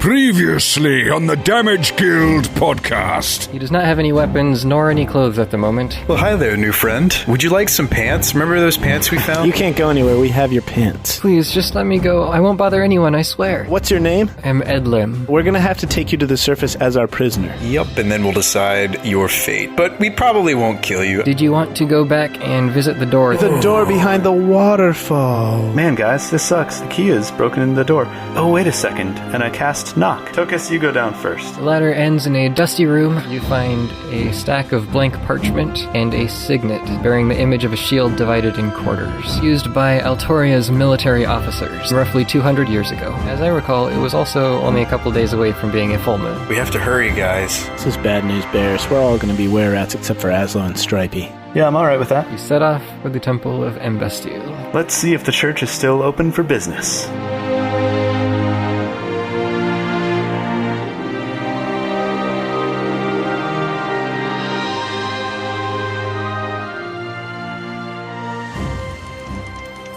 Previously on the Damage Guild podcast. He does not have any weapons nor any clothes at the moment. Well, hi there, new friend. Would you like some pants? Remember those pants we found? You can't go anywhere. We have your pants. Please, just let me go. I won't bother anyone, I swear. What's your name? I'm Edlim. We're going to have to take you to the surface as our prisoner. Yep, and then we'll decide your fate. But we probably won't kill you. Did you want to go back and visit the door? The door behind the waterfall. Man, guys, this sucks. The key is broken in the door. Oh, wait a second. And I cast knock. Tokas, you go down first. The ladder ends in a dusty room. You find a stack of blank parchment and a signet bearing the image of a shield divided in quarters, used by Altoria's military officers roughly 200 years ago. As I recall, it was also only a couple days away from being a full moon. We have to hurry, guys. This is bad news, Bears. We're all going to be were-rats except for Azlo and Stripey. Yeah, I'm alright with that. You set off for the Temple of Embastille. Let's see if the church is still open for business.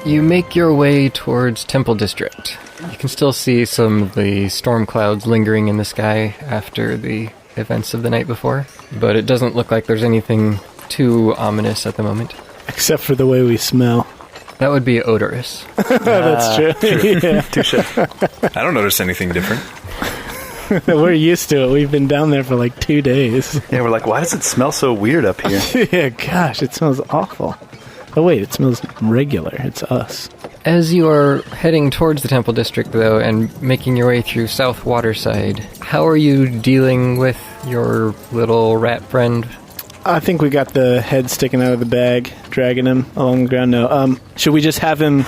You make your way towards Temple District. You can still see some of the storm clouds lingering in the sky after the events of the night before, but it doesn't look like there's anything too ominous at the moment. Except for the way we smell. That would be odorous. That's true. Yeah. Touche. I don't notice anything different. We're used to it. We've been down there for like 2 days. Yeah, we're like, why does it smell so weird up here? Yeah, gosh, it smells awful. Oh wait, it smells regular. It's us. As you are heading towards the Temple District, though, and making your way through South Waterside, how are you dealing with your little rat friend? I think we got the head sticking out of the bag, dragging him along the ground. No, should we just have him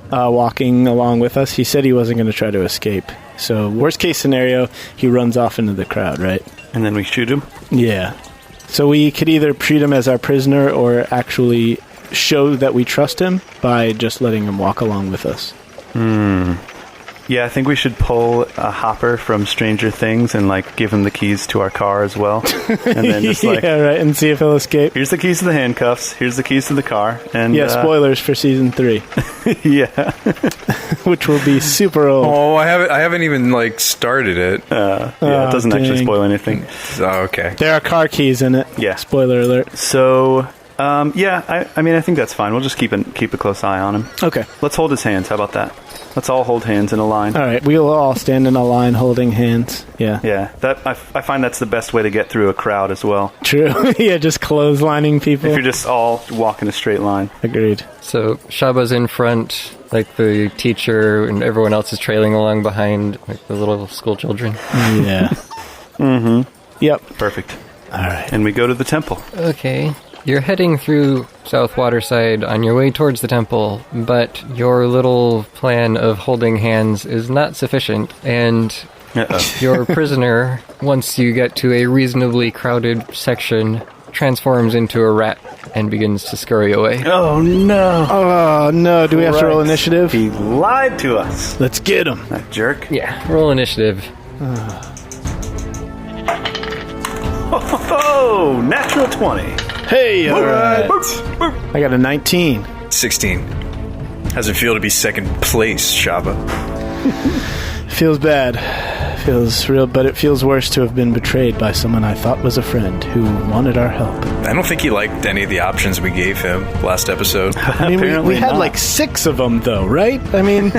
walking along with us? He said he wasn't going to try to escape. So, worst case scenario, he runs off into the crowd, right? And then we shoot him? Yeah. So we could either treat him as our prisoner or actually show that we trust him by just letting him walk along with us. Yeah, I think we should pull a Hopper from Stranger Things and, like, give him the keys to our car as well. And then just, like... yeah, right, and see if he'll escape. Here's the keys to the handcuffs. Here's the keys to the car. And yeah, spoilers for Season 3. Yeah. Which will be super old. Oh, I haven't even, like, started it. Yeah, it doesn't actually spoil anything. Oh, okay. There are car keys in it. Yeah. Spoiler alert. So... yeah, I mean, I think that's fine. We'll just keep a close eye on him. Okay. Let's hold his hands. How about that? Let's all hold hands in a line. All right, we'll all stand in a line holding hands. Yeah. Yeah, I find that's the best way to get through a crowd as well. True. Yeah, just clotheslining people. If you're just all walking a straight line. Agreed. So, Shabba's in front, like the teacher, and everyone else is trailing along behind, like the little school children. Yeah. Mm-hmm. Yep. Perfect. All right. And we go to the temple. Okay. You're heading through South Waterside on your way towards the temple, but your little plan of holding hands is not sufficient, and your prisoner, once you get to a reasonably crowded section, transforms into a rat and begins to scurry away. Oh, no. Oh, no. Do we have to roll initiative? He lied to us. Let's get him. That jerk. Yeah, roll initiative. Oh, natural 20. Hey, all right. I got a 19. 16. How's it feel to be second place, Shabba? Feels bad. Feels real, but it feels worse to have been betrayed by someone I thought was a friend who wanted our help. I don't think he liked any of the options we gave him last episode. I mean, we had not. like 6 of them, though, right? I mean,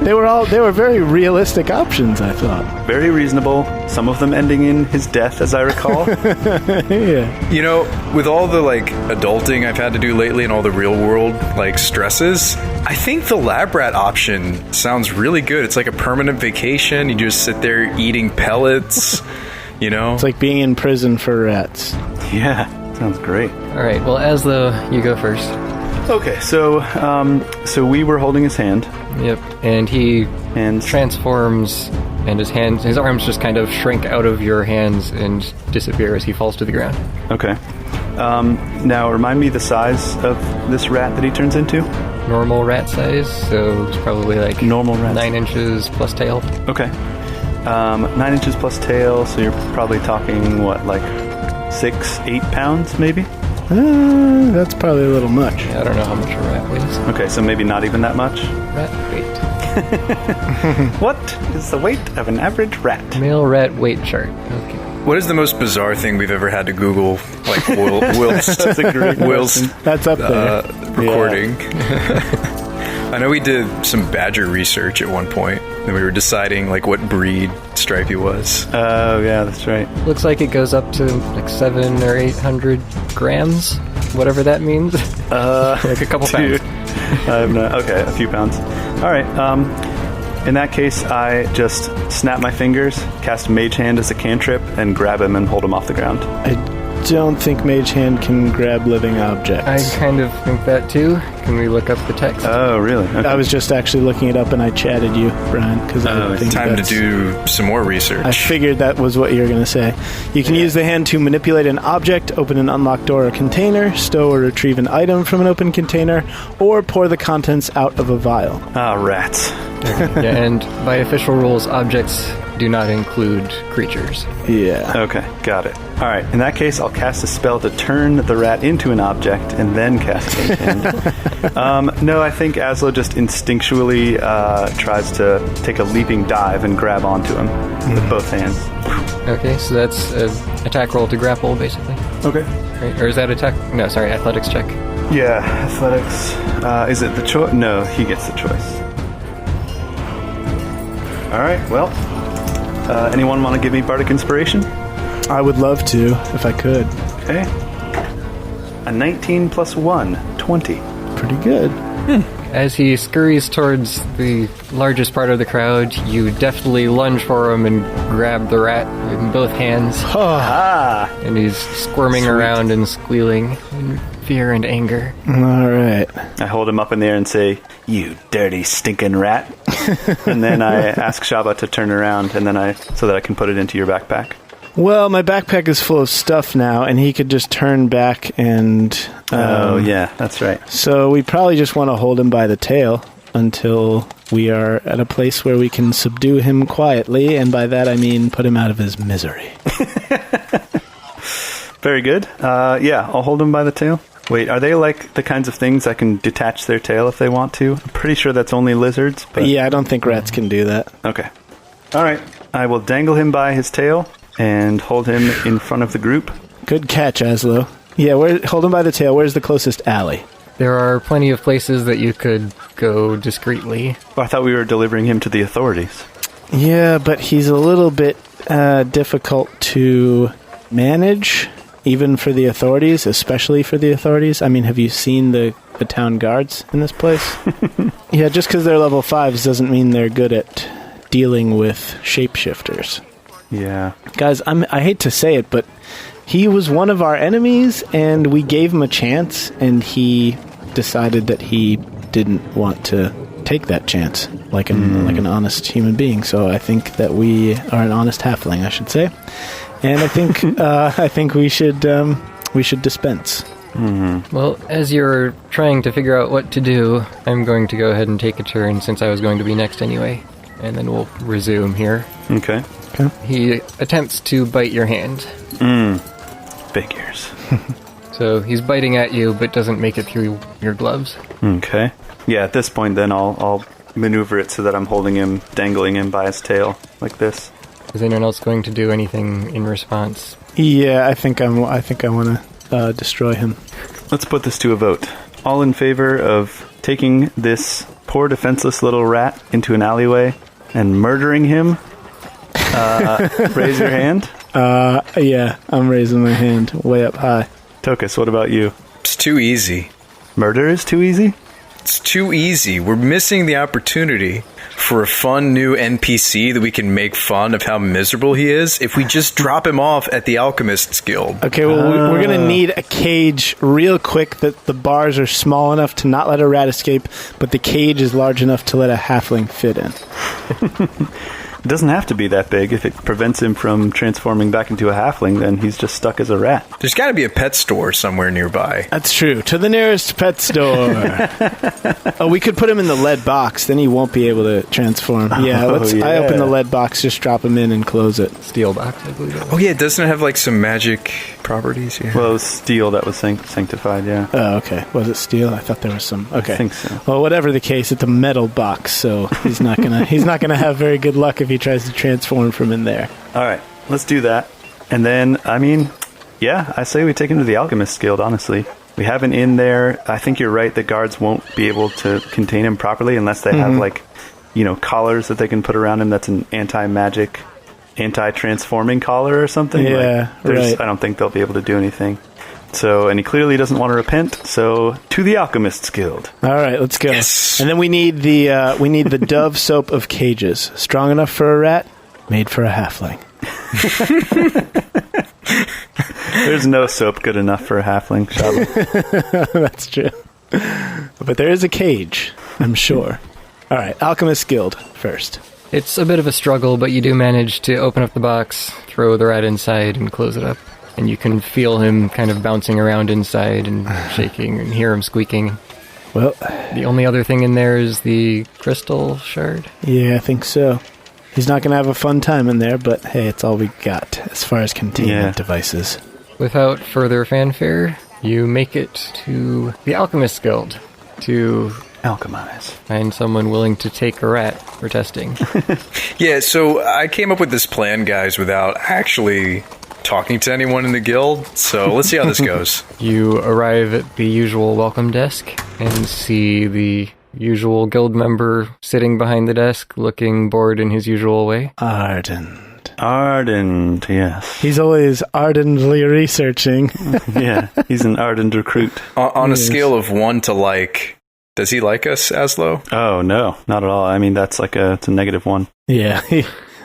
they were very realistic options, I thought. Very reasonable. Some of them ending in his death, as I recall. Yeah. You know, with all the, like, adulting I've had to do lately and all the real-world, like, stresses, I think the lab rat option sounds really good. It's like a permanent vacation. You just sit there eating pellets, you know? It's like being in prison for rats. Yeah, sounds great. All right, well, Azlo, you go first. Okay, so we were holding his hand. Yep, and he And transforms, and his arms just kind of shrink out of your hands and disappear as he falls to the ground. Okay. Now, remind me the size of this rat that he turns into? Normal rat size, so it's probably like Normal rat 9 inches plus tail. Okay. 9 inches plus tail, so you're probably talking, what, like 6-8 pounds, maybe? That's probably a little much. Yeah, I don't know how much a rat weighs. Okay, so maybe not even that much? Rat weight. What is the weight of an average rat? Male rat weight chart. Okay. What is the most bizarre thing we've ever had to Google, like whilst That's a great question. That's up there. recording? I know we did some badger research at one point, and we were deciding like what breed Stripey was. Oh, yeah, that's right. Looks like it goes up to like 700 or 800 grams, whatever that means. Like a couple pounds. I have no. Okay, a few pounds. All right. In that case, I just snap my fingers, cast Mage Hand as a cantrip, and grab him and hold him off the ground. I don't think Mage Hand can grab living objects. I kind of think that too. Can we look up the text? Oh, really? Okay. I was just actually looking it up, and I chatted you, Brian, because I think Time to do some more research. I figured that was what you were going to say. You can use the hand to manipulate an object, open an unlocked door or container, stow or retrieve an item from an open container, or pour the contents out of a vial. Ah, rats. Yeah, and by official rules, objects do not include creatures. Yeah. Okay, got it. All right, in that case, I'll cast a spell to turn the rat into an object and then cast Mage Hand. No, I think Azlo just instinctually tries to take a leaping dive and grab onto him with both hands. Okay, so that's an attack roll to grapple, basically. Okay. Right? Or is that attack? No, sorry, athletics check. Yeah, athletics. Is it the choice? No, he gets the choice. All right, well, anyone want to give me Bardic Inspiration? I would love to, if I could. Okay. A 19 plus 1, 20. Pretty good. As he scurries towards the largest part of the crowd, you deftly lunge for him and grab the rat in both hands. Ah! And he's squirming around and squealing in fear and anger. All right. I hold him up in the air and say, "You dirty, stinking rat." And then I ask Shabba to turn around, and then so that I can put it into your backpack. Well, my backpack is full of stuff now, and he could just turn back and... oh, yeah, that's right. So we probably just want to hold him by the tail until we are at a place where we can subdue him quietly, and by that I mean put him out of his misery. Very good. Yeah, I'll hold him by the tail. Wait, are they like the kinds of things that can detach their tail if they want to? I'm pretty sure that's only lizards. But... Yeah, I don't think rats can do that. Okay. All right. I will dangle him by his tail and hold him in front of the group. Good catch, Azlo. Yeah, hold him by the tail. Where's the closest alley? There are plenty of places that you could go discreetly. Well, I thought we were delivering him to the authorities. Yeah, but he's a little bit difficult to manage, even for the authorities, especially for the authorities. I mean, have you seen the town guards in this place? Yeah, just because they're level 5s doesn't mean they're good at dealing with shapeshifters. Yeah. Guys, I hate to say it, but he was one of our enemies, and we gave him a chance, and he decided that he didn't want to take that chance, like an honest human being. So I think that we are an honest halfling, I should say, and I think we should dispense. Mm-hmm. Well, as you're trying to figure out what to do, I'm going to go ahead and take a turn since I was going to be next anyway, and then we'll resume here. Okay. He attempts to bite your hand. Figures. So he's biting at you, but doesn't make it through your gloves. Okay. Yeah, at this point, then I'll maneuver it so that I'm holding him, dangling him by his tail, like this. Is anyone else going to do anything in response? Yeah, I think I want to destroy him. Let's put this to a vote. All in favor of taking this poor defenseless little rat into an alleyway and murdering him? Raise your hand. Yeah, I'm raising my hand way up high. Tokas, what about you? It's too easy. Murder is too easy? It's too easy. We're missing the opportunity for a fun new NPC that we can make fun of how miserable he is if we just drop him off at the Alchemist's Guild. Okay, well, we're going to need a cage real quick that the bars are small enough to not let a rat escape, but the cage is large enough to let a halfling fit in. It doesn't have to be that big. If it prevents him from transforming back into a halfling, then he's just stuck as a rat. There's got to be a pet store somewhere nearby. That's true. To the nearest pet store. Oh, we could put him in the lead box. Then he won't be able to transform. Yeah, I open the lead box, just drop him in and close it. Steel box, I believe. Oh yeah, doesn't it have like some magic properties? Yeah. Well, it was steel that was sanctified, yeah. Oh, okay. Was it steel? I thought there was some. Okay. I think so. Well, whatever the case, it's a metal box, so he's not gonna have very good luck if he tries to transform from in there. All right, let's do that. And then, I say we take him to the Alchemist Guild, honestly. We have an inn there. I think you're right, the guards won't be able to contain him properly unless they have, collars that they can put around him that's an anti-magic, anti-transforming collar or something. Yeah, right. I don't think they'll be able to do anything. So, and he clearly doesn't want to repent, so to the Alchemist's Guild. All right, let's go. Yes. And then we need the Dove soap of cages. Strong enough for a rat, made for a halfling. There's no soap good enough for a halfling, Shabba. That's true. But there is a cage, I'm sure. All right, Alchemist Guild first. It's a bit of a struggle, but you do manage to open up the box, throw the rat inside, and close it up. And you can feel him kind of bouncing around inside and shaking and hear him squeaking. Well, the only other thing in there is the crystal shard. Yeah, I think so. He's not going to have a fun time in there, but hey, it's all we got as far as containment devices. Without further fanfare, you make it to the Alchemist Guild to alchemize. Find someone willing to take a rat for testing. Yeah, so I came up with this plan, guys, without actually talking to anyone in the guild, so let's see how this goes. You arrive at the usual welcome desk and see the usual guild member sitting behind the desk, looking bored in his usual way. Ardent, yes. He's always ardently researching. Yeah, he's an ardent recruit. On a scale of 1 to like, does he like us, Azlo? Oh, no, not at all. I mean, it's a -1. Yeah.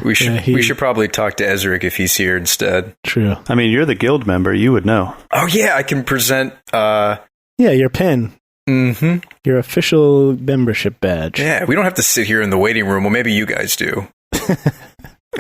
We should probably talk to Ezric if he's here instead. True. I mean, you're the guild member. You would know. Oh, yeah, I can present... Yeah, your pin. Mm-hmm. Your official membership badge. Yeah, we don't have to sit here in the waiting room. Well, maybe you guys do.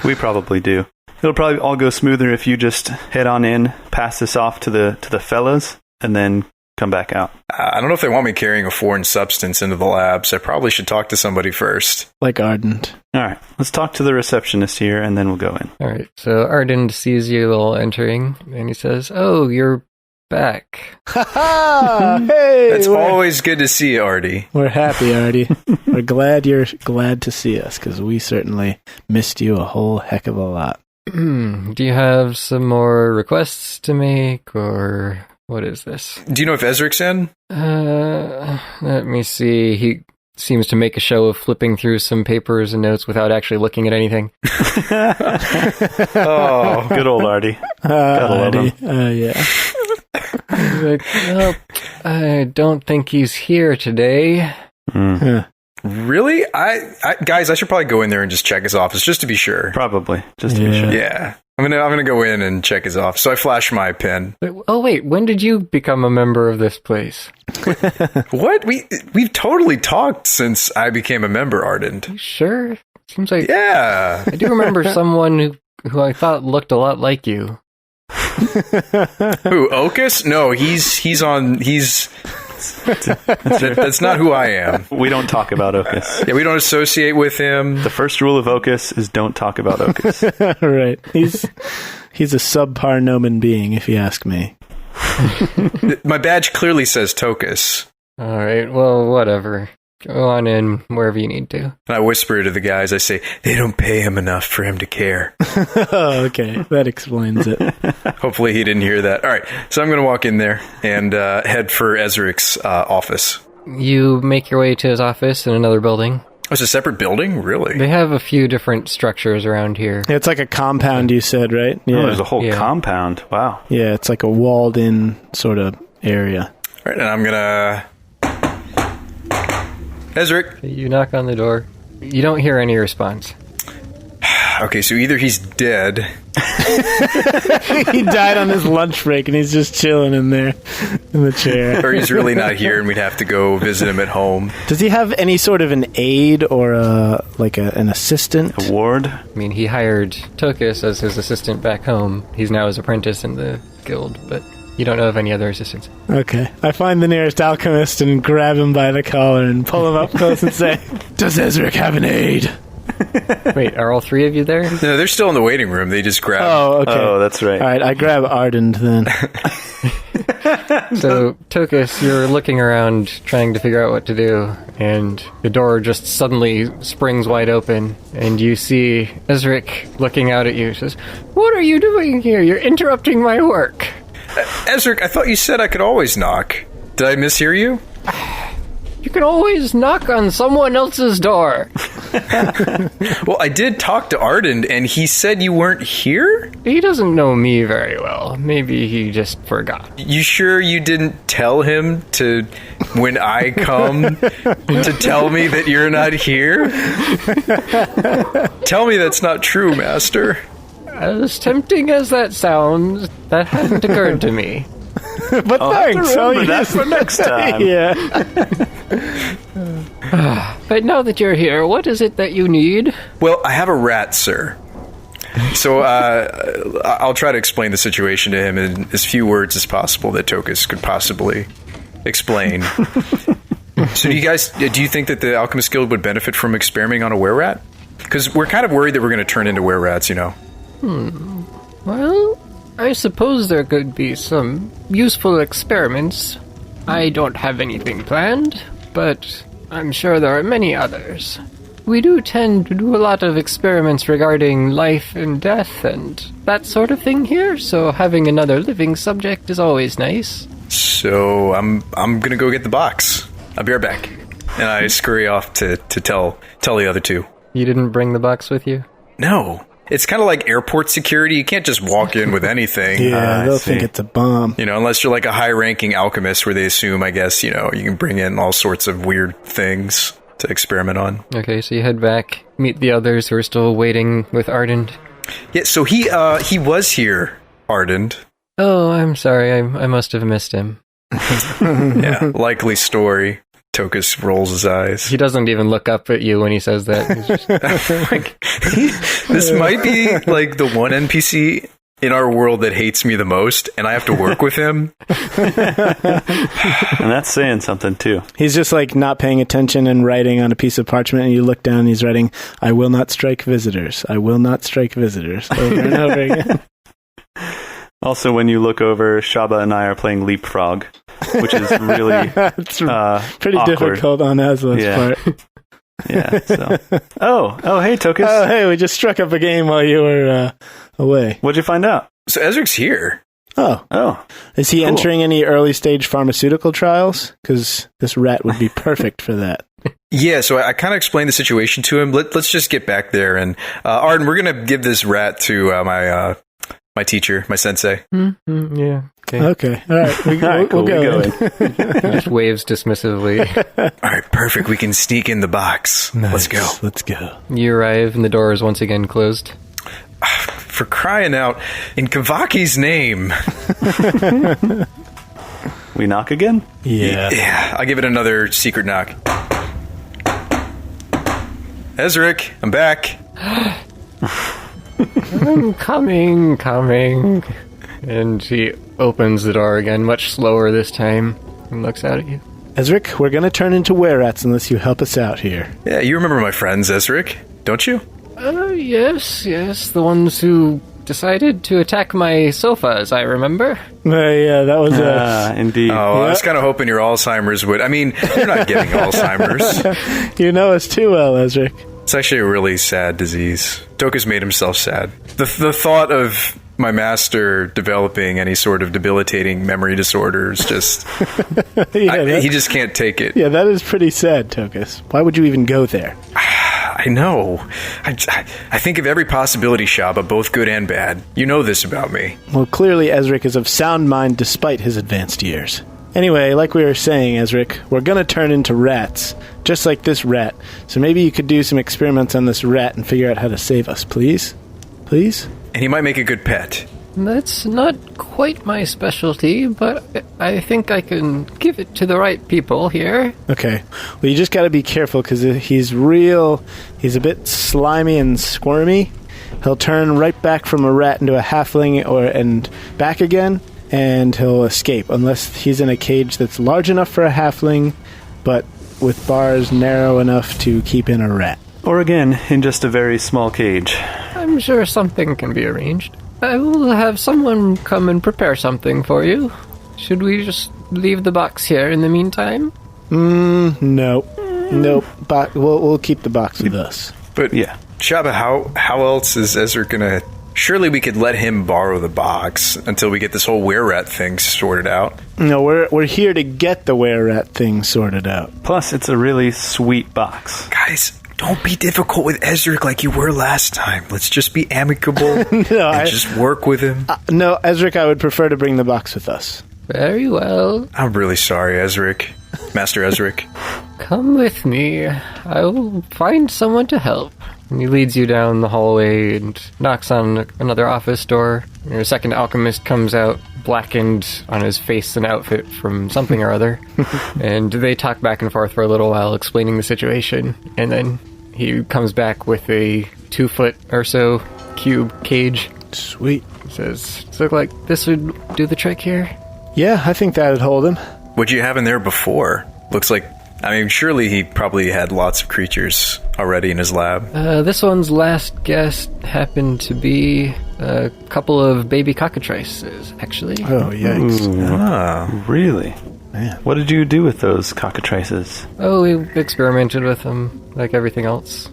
We probably do. It'll probably all go smoother if you just head on in, pass this off to the fellas, and then come back out. I don't know if they want me carrying a foreign substance into the labs. I probably should talk to somebody first. Like Ardent. All right, let's talk to the receptionist here, and then we'll go in. All right, so Ardent sees you all entering, and he says, "Oh, you're back." Hey! It's always good to see you, Artie. We're happy, Artie. We're glad you're glad to see us, because we certainly missed you a whole heck of a lot. Do you have some more requests to make, or what is this? Do you know if Ezric's in? Let me see. He seems to make a show of flipping through some papers and notes without actually looking at anything. Oh, good old Artie. Gotta love him. Yeah. Like, well, I don't think he's here today. Really? Guys, I should probably go in there and just check his office just to be sure. Probably, just to be sure. Yeah. I'm gonna go in and check his office. So I flash my pen. Wait, when did you become a member of this place? What? We've totally talked since I became a member, Ardent. Sure. Seems like Yeah. I do remember someone who I thought looked a lot like you. Who, Okus? No, he's that's not who I am. We don't talk about Okus. Yeah, we don't associate with him. The first rule of Okus is don't talk about Okus. Right. He's a subpar gnomon being, if you ask me. My badge clearly says Tokas. All right, well, whatever. Go on in wherever you need to. And I whisper to the guys, I say, they don't pay him enough for him to care. Oh, okay. That explains it. Hopefully he didn't hear that. All right, so I'm going to walk in there and head for Ezric's office. You make your way to his office in another building. Oh, it's a separate building? Really? They have a few different structures around here. It's like a compound, you said, right? Yeah. Oh, there's a whole compound. Wow. Yeah, it's like a walled-in sort of area. All right, and I'm going to... Ezric. You knock on the door. You don't hear any response. Okay, so either he's dead. He died on his lunch break and he's just chilling in there in the chair. Or he's really not here and we'd have to go visit him at home. Does he have any sort of an aide or an assistant? A ward? I mean, he hired Tokas as his assistant back home. He's now his apprentice in the guild, but... You don't know of any other assistance. Okay. I find the nearest alchemist and grab him by the collar and pull him up close and say, "Does Ezric have an aid?" Wait, are all three of you there? No, they're still in the waiting room. They just grab. Oh, okay. Oh, that's right. All right, I grab Ardent then. So, Tokas, you're looking around trying to figure out what to do, and the door just suddenly springs wide open, and you see Ezric looking out at you. Says, "What are you doing here? You're interrupting my work." Ezric, I thought you said I could always knock. Did I mishear you? You can always knock on someone else's door. Well, I did talk to Arden, and he said you weren't here? He doesn't know me very well. Maybe he just forgot. You sure you didn't tell him to, when I come, to tell me that you're not here? Tell me that's not true, Master. As tempting as that sounds, that hadn't occurred to me. But thanks. Remember that for next time. Yeah. But now that you're here, what is it that you need? Well, I have a rat, sir. So I'll try to explain the situation to him in as few words as possible that Tokas could possibly explain. So do you think that the Alchemist Guild would benefit from experimenting on a were-rat? Because we're kind of worried that we're going to turn into were-rats, you know. Well, I suppose there could be some useful experiments. I don't have anything planned, but I'm sure there are many others. We do tend to do a lot of experiments regarding life and death and that sort of thing here, so having another living subject is always nice. So I'm going to go get the box. I'll be right back. And I scurry off to tell the other two. You didn't bring the box with you? No. It's kind of like airport security. You can't just walk in with anything. Yeah, they'll think it's a bomb. You know, unless you're like a high-ranking alchemist where they assume, I guess, you know, you can bring in all sorts of weird things to experiment on. Okay, so you head back, meet the others who are still waiting with Ardent. Yeah, so he was here, Ardent. Oh, I'm sorry, I must have missed him. Yeah, likely story. Tokas rolls his eyes. He doesn't even look up at you when he says that. He's just, This might be like the one NPC in our world that hates me the most, and I have to work with him. And that's saying something, too. He's just like not paying attention and writing on a piece of parchment, and you look down and he's writing, "I will not strike visitors. I will not strike visitors," over and over again. Also, when you look over, Shabba and I are playing Leapfrog, which is really It's pretty awkward. Difficult on Azlo's part. Yeah. So. Oh, hey, Tokas. Oh, hey, we just struck up a game while you were away. What'd you find out? So Ezric's here. Oh. Is he Cool. entering any early stage pharmaceutical trials? Because this rat would be perfect for that. Yeah, so I kind of explained the situation to him. Let's just get back there. And Arden, we're going to give this rat to my teacher, my sensei. yeah. Okay, all right. We'll go. He just waves dismissively. All right, perfect. We can sneak in the box. Nice. Let's go. You arrive and the door is once again closed. For crying out, in Kavaki's name. We knock again? Yeah. Yeah, I'll give it another secret knock. Ezric, I'm back. I'm coming. And he opens the door again, much slower this time, and looks out at you. Ezric, we're going to turn into were-rats unless you help us out here. Yeah, you remember my friends, Ezric, don't you? Yes, the ones who decided to attack my sofas, I remember. Yeah, that was Indeed. Oh, I was kind of hoping your Alzheimer's would... I mean, you're not getting Alzheimer's. You know us too well, Ezric. It's actually a really sad disease. Tokas made himself sad. The thought of my master developing any sort of debilitating memory disorders just... he just can't take it. Yeah, that is pretty sad, Tokas. Why would you even go there? I know. I think of every possibility, Shabba, both good and bad. You know this about me. Well, clearly Ezric is of sound mind despite his advanced years. Anyway, like we were saying, Ezric, we're going to turn into rats, just like this rat. So maybe you could do some experiments on this rat and figure out how to save us, please? Please? And he might make a good pet. That's not quite my specialty, but I think I can give it to the right people here. Okay. Well, you just got to be careful because he's a bit slimy and squirmy. He'll turn right back from a rat into a halfling and back again. and he'll escape, unless he's in a cage that's large enough for a halfling, but with bars narrow enough to keep in a rat. Or again, in just a very small cage. I'm sure something can be arranged. I will have someone come and prepare something for you. Should we just leave the box here in the meantime? No. Nope. We'll keep the box with us. But Yeah. Shabba, how else is Ezra gonna... Surely we could let him borrow the box until we get this whole were-rat thing sorted out. No, we're here to get the were-rat thing sorted out. Plus, it's a really sweet box. Guys, don't be difficult with Ezra like you were last time. Let's just be amicable just work with him. No, Ezric, I would prefer to bring the box with us. Very well. I'm really sorry, Ezric. Master Ezric. Come with me. I will find someone to help. And he leads you down the hallway and knocks on another office door. Your second alchemist comes out, blackened on his face and outfit from something or other. And they talk back and forth for a little while, explaining the situation. And then he comes back with a 2-foot or so cube cage. Sweet. He says, "Does it look like this would do the trick here?" Yeah, I think that would hold him. What'd you have in there before? Looks like... I mean, surely he probably had lots of creatures already in his lab. This one's last guest happened to be a couple of baby cockatrices, actually. Oh, yikes. Really? Man. What did you do with those cockatrices? Oh, we experimented with them, like everything else.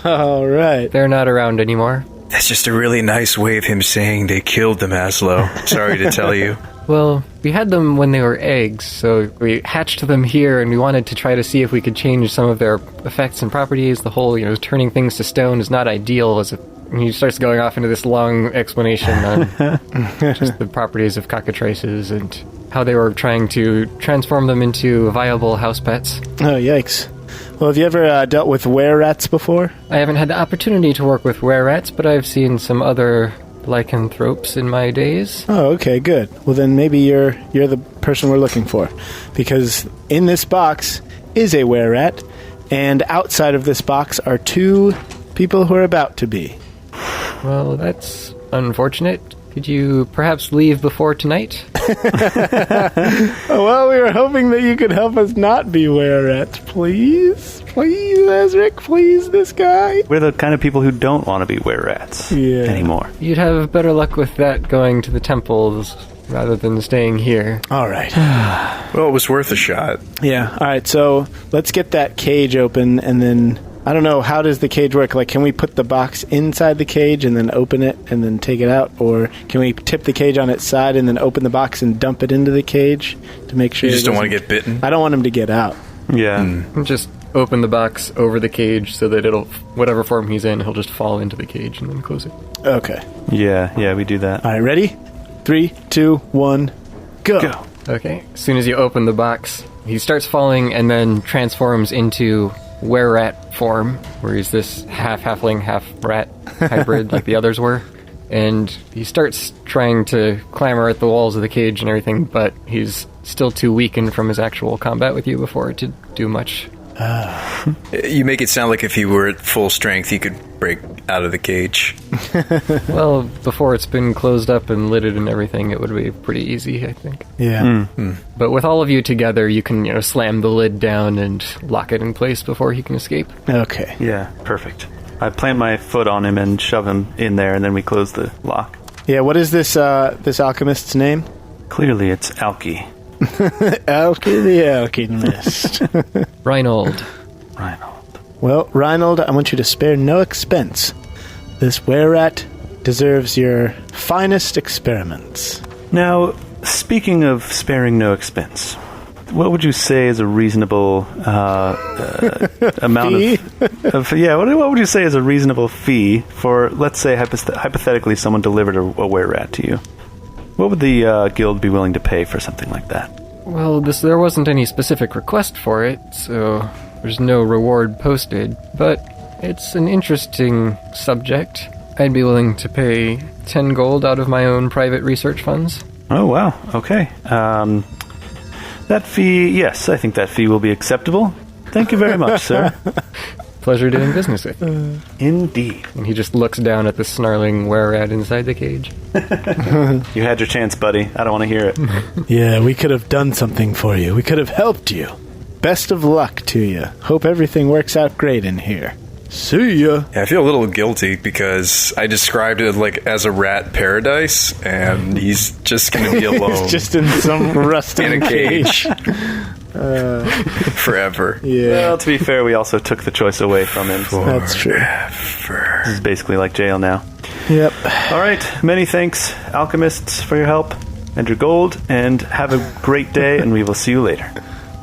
All right. They're not around anymore. That's just a really nice way of him saying they killed them, Azlo. Sorry to tell you. Well, we had them when they were eggs, so we hatched them here, and we wanted to try to see if we could change some of their effects and properties. The whole, turning things to stone is not ideal. And he starts going off into this long explanation on just the properties of cockatrices and how they were trying to transform them into viable house pets. Oh, yikes. Well, have you ever dealt with were-rats before? I haven't had the opportunity to work with were-rats, but I've seen some other lycanthropes in my days. Oh, okay, good. Well, then maybe you're the person we're looking for. Because in this box is a were-rat, and outside of this box are 2 people who are about to be. Well, that's unfortunate. Could you perhaps leave before tonight? Well, we were hoping that you could help us not be were-rats. Please? Please, Ezric? Please, this guy? We're the kind of people who don't want to be were-rats anymore. You'd have better luck with that going to the temples rather than staying here. All right. Well, it was worth a shot. Yeah, all right, so let's get that cage open, and then... I don't know, how does the cage work? Like, can we put the box inside the cage and then open it and then take it out? Or can we tip the cage on its side and then open the box and dump it into the cage to make sure... You just don't want to get bitten? I don't want him to get out. Yeah. Just open the box over the cage so that it'll... Whatever form he's in, he'll just fall into the cage and then close it. Okay. Yeah, we do that. All right, ready? 3, 2, 1, go. Okay, as soon as you open the box, he starts falling and then transforms into... were-rat form, where he's this half-halfling, half-rat hybrid like the others were. And he starts trying to clamber at the walls of the cage and everything, but he's still too weakened from his actual combat with you before to do much. You make it sound like if he were at full strength, he could break out of the cage. Well, before it's been closed up and lidded and everything, it would be pretty easy, I think. Yeah. But with all of you together, you can, slam the lid down and lock it in place before he can escape. Okay. Yeah, perfect. I plant my foot on him and shove him in there, and then we close the lock. Yeah, what is this alchemist's name? Clearly, it's Alki. Alki the alchemist. Reinhold. Well, Reinhold, I want you to spare no expense. This were-rat deserves your finest experiments. Now, speaking of sparing no expense, what would you say is a reasonable amount fee? What would you say is a reasonable fee for, let's say, hypothetically, someone delivered a were-rat to you? What would the guild be willing to pay for something like that? Well, there wasn't any specific request for it, so there's no reward posted, but it's an interesting subject. I'd be willing to pay 10 gold out of my own private research funds. Oh, wow. Okay. That fee, yes, I think that fee will be acceptable. Thank you very much, sir. Pleasure doing business with you. Indeed. And he just looks down at the snarling were-rat inside the cage. You had your chance, buddy. I don't want to hear it. Yeah, we could have done something for you. We could have helped you. Best of luck to you. Hope everything works out great in here. See ya. Yeah, I feel a little guilty because I described it like as a rat paradise, and he's just going to be alone. He's just in some rusting in a cage. forever. Yeah. Well, to be fair, we also took the choice away from him. So That's true. this is basically like jail now. Yep. All right. Many thanks, alchemists, for your help and your gold, and have a great day, and we will see you later.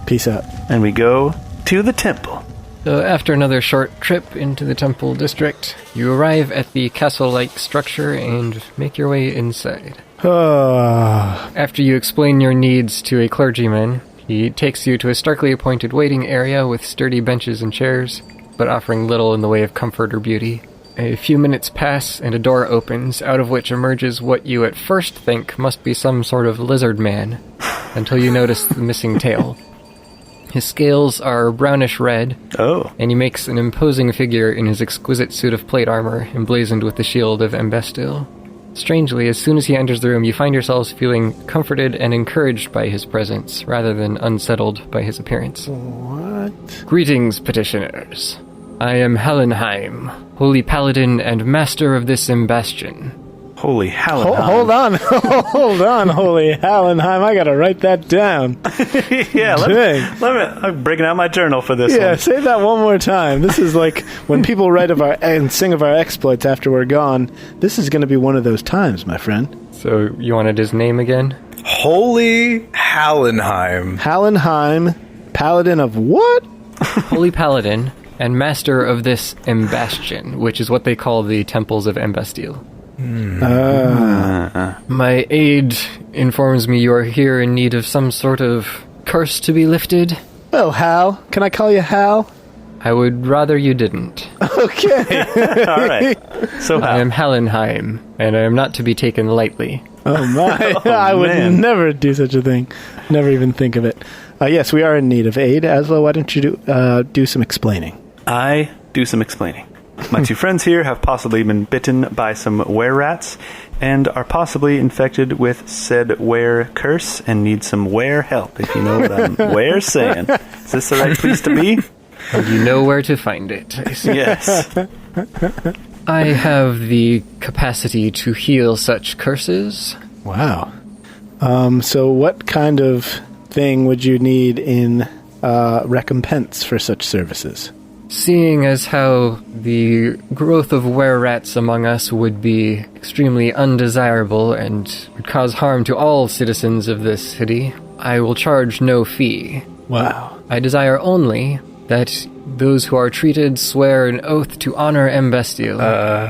Peace out. And we go to the temple. So after another short trip into the temple district, you arrive at the castle-like structure and make your way inside. After you explain your needs to a clergyman, he takes you to a starkly appointed waiting area with sturdy benches and chairs, but offering little in the way of comfort or beauty. A few minutes pass and a door opens, out of which emerges what you at first think must be some sort of lizard man, until you notice the missing tail. His scales are brownish red, and he makes an imposing figure in his exquisite suit of plate armor, emblazoned with the shield of Embestil. Strangely, as soon as he enters the room, you find yourselves feeling comforted and encouraged by his presence, rather than unsettled by his appearance. What? Greetings, petitioners. I am Hallenheim, holy paladin and master of this Embastion. Holy Hallenheim. Hold on. Hold on, holy Hallenheim. I gotta write that down. Yeah, let me, I'm breaking out my journal for this one. Yeah, say that one more time. This is like when people write of and sing of our exploits after we're gone. This is going to be one of those times, my friend. So, you wanted his name again? Holy Hallenheim. Hallenheim, paladin of what? Holy paladin and master of this Embastion, which is what they call the temples of Embestil. My aide informs me you are here in need of some sort of curse to be lifted. Well, Hal. Can I call you Hal? I would rather you didn't. Okay. All right. So I am Hallenheim, and I am not to be taken lightly. Oh, my. Oh, I would man. never do such a thing. Never even think of it. Yes, we are in need of aid. Azlo, why don't you do some explaining? I do some explaining. My two friends here have possibly been bitten by some were-rats and are possibly infected with said were-curse and need some were-help, if you know what I'm saying. Is this the right place to be? You know where to find it, I see. Yes. I have the capacity to heal such curses. Wow. So what kind of thing would you need in recompense for such services? Seeing as how the growth of were-rats among us would be extremely undesirable and would cause harm to all citizens of this city, I will charge no fee. Wow. I desire only that those who are treated swear an oath to honor Embestil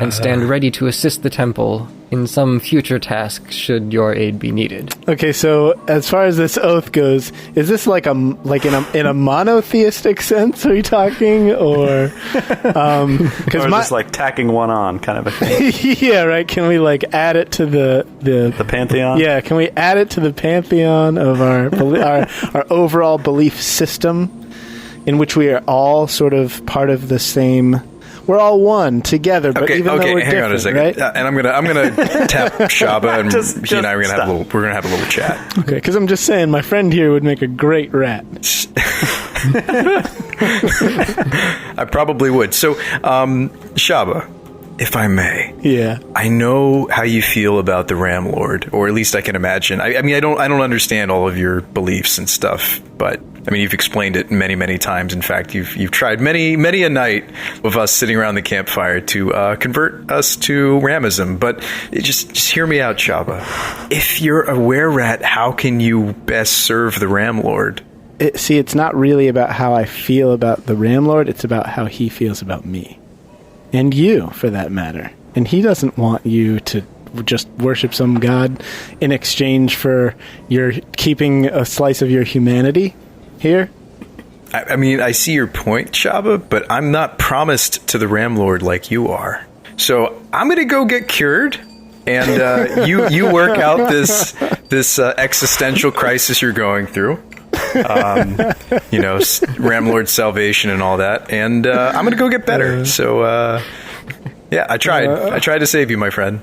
and stand ready to assist the temple in some future task should your aid be needed. Okay, so as far as this oath goes, is this like in a monotheistic sense? Are you talking, or because or just like tacking one on, kind of a thing. yeah, right? Can we like add it to the pantheon? Yeah, can we add it to the pantheon of our overall belief system, in which we are all sort of part of the same. We're all one together, but even though we're hang on a second. right? And I'm gonna tap Shabba, and he and I are stop. we're gonna have a little chat. Okay, because I'm just saying, my friend here would make a great rat. I probably would. So, Shabba, if I may. Yeah. I know how you feel about the Ram Lord, or at least I can imagine. I mean, I don't understand all of your beliefs and stuff, but I mean, you've explained it many, many times. In fact, you've tried many a night of us sitting around the campfire to convert us to Ramism. But just hear me out, Shabba. If you're a were-rat, how can you best serve the Ram Lord? It's not really about how I feel about the Ram Lord. It's about how he feels about me. And you, for that matter. And he doesn't want you to just worship some god in exchange for your keeping a slice of your humanity here. I mean, I see your point, Shabba, but I'm not promised to the Ram Lord like you are. So I'm going to go get cured, and you work out this existential crisis you're going through. Ramlord's salvation and all that. And I'm going to go get better. So, I tried. I tried to save you, my friend.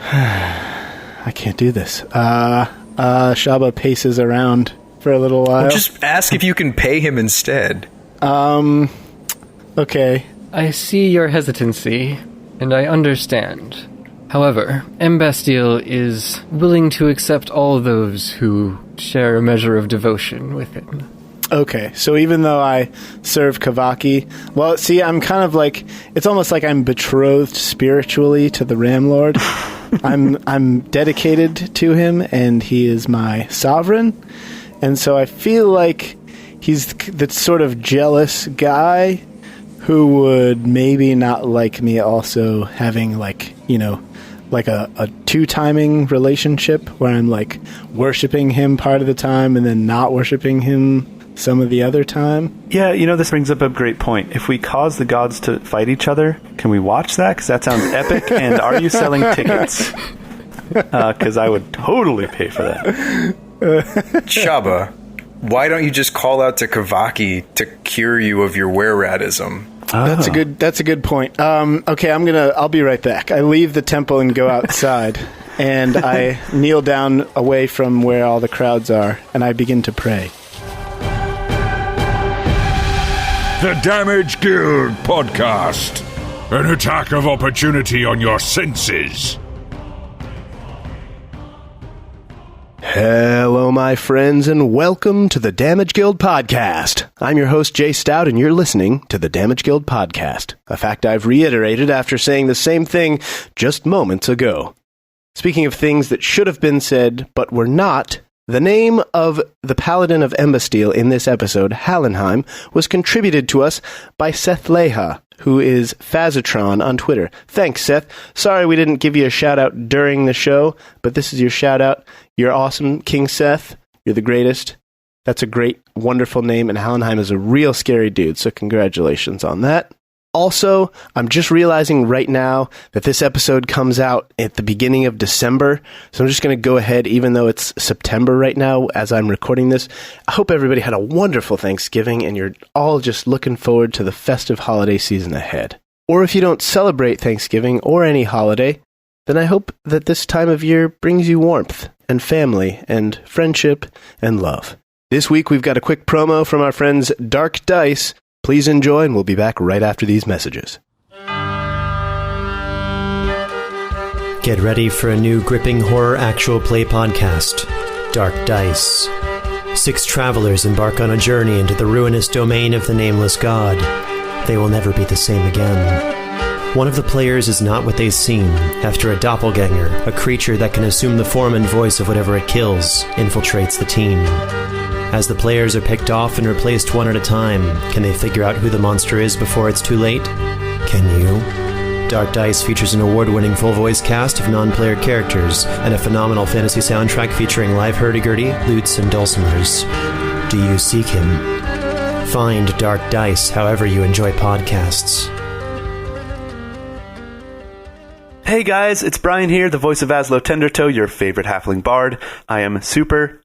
I can't do this. Shabba paces around for a little while. Well, just ask if you can pay him instead. Okay. I see your hesitancy, and I understand. However, Embastille is willing to accept all those who share a measure of devotion with him. Okay, so even though I serve Kavaki, well, see, I'm kind of like, it's almost like I'm betrothed spiritually to the Ramlord. I'm dedicated to him, and he is my sovereign. And so I feel like he's the sort of jealous guy who would maybe not like me also having, like a two-timing relationship where I'm, like, worshipping him part of the time and then not worshipping him some of the other time. Yeah, this brings up a great point. If we cause the gods to fight each other, can we watch that? Because that sounds epic. And are you selling tickets? Because I would totally pay for that. Shabba, why don't you just call out to Kavaki to cure you of your were-ratism? Oh. That's a good point. Okay, I'll be right back. I leave the temple and go outside, and I kneel down away from where all the crowds are, and I begin to pray. The Damage Guild Podcast. An attack of opportunity on your senses. Hello, my friends, and welcome to the Damage Guild Podcast. I'm your host, Jay Stout, and you're listening to the Damage Guild Podcast, a fact I've reiterated after saying the same thing just moments ago. Speaking of things that should have been said, but were not, the name of the Paladin of Embastille in this episode, Hallenheim, was contributed to us by Seth Leha, who is Fazatron on Twitter. Thanks, Seth. Sorry we didn't give you a shout-out during the show, but this is your shout-out. You're awesome, King Seth. You're the greatest. That's a great, wonderful name, and Hallenheim is a real scary dude, so congratulations on that. Also, I'm just realizing right now that this episode comes out at the beginning of December, so I'm just going to go ahead, even though it's September right now as I'm recording this. I hope everybody had a wonderful Thanksgiving, and you're all just looking forward to the festive holiday season ahead. Or if you don't celebrate Thanksgiving or any holiday, then I hope that this time of year brings you warmth and family and friendship and love. This week we've got a quick promo from our friends Dark Dice. Please enjoy, and we'll be back right after these messages. Get ready for a new gripping horror actual play podcast, Dark Dice. 6 travelers embark on a journey into the ruinous domain of the nameless god. They will never be the same again. One of the players is not what they seem after a doppelganger, a creature that can assume the form and voice of whatever it kills, infiltrates the team. As the players are picked off and replaced one at a time, can they figure out who the monster is before it's too late? Can you? Dark Dice features an award-winning full-voice cast of non-player characters and a phenomenal fantasy soundtrack featuring live hurdy-gurdy, lutes, and dulcimers. Do you seek him? Find Dark Dice however you enjoy podcasts. Hey guys, it's Brian here, the voice of Azlo Tendertoe, your favorite halfling bard. I am super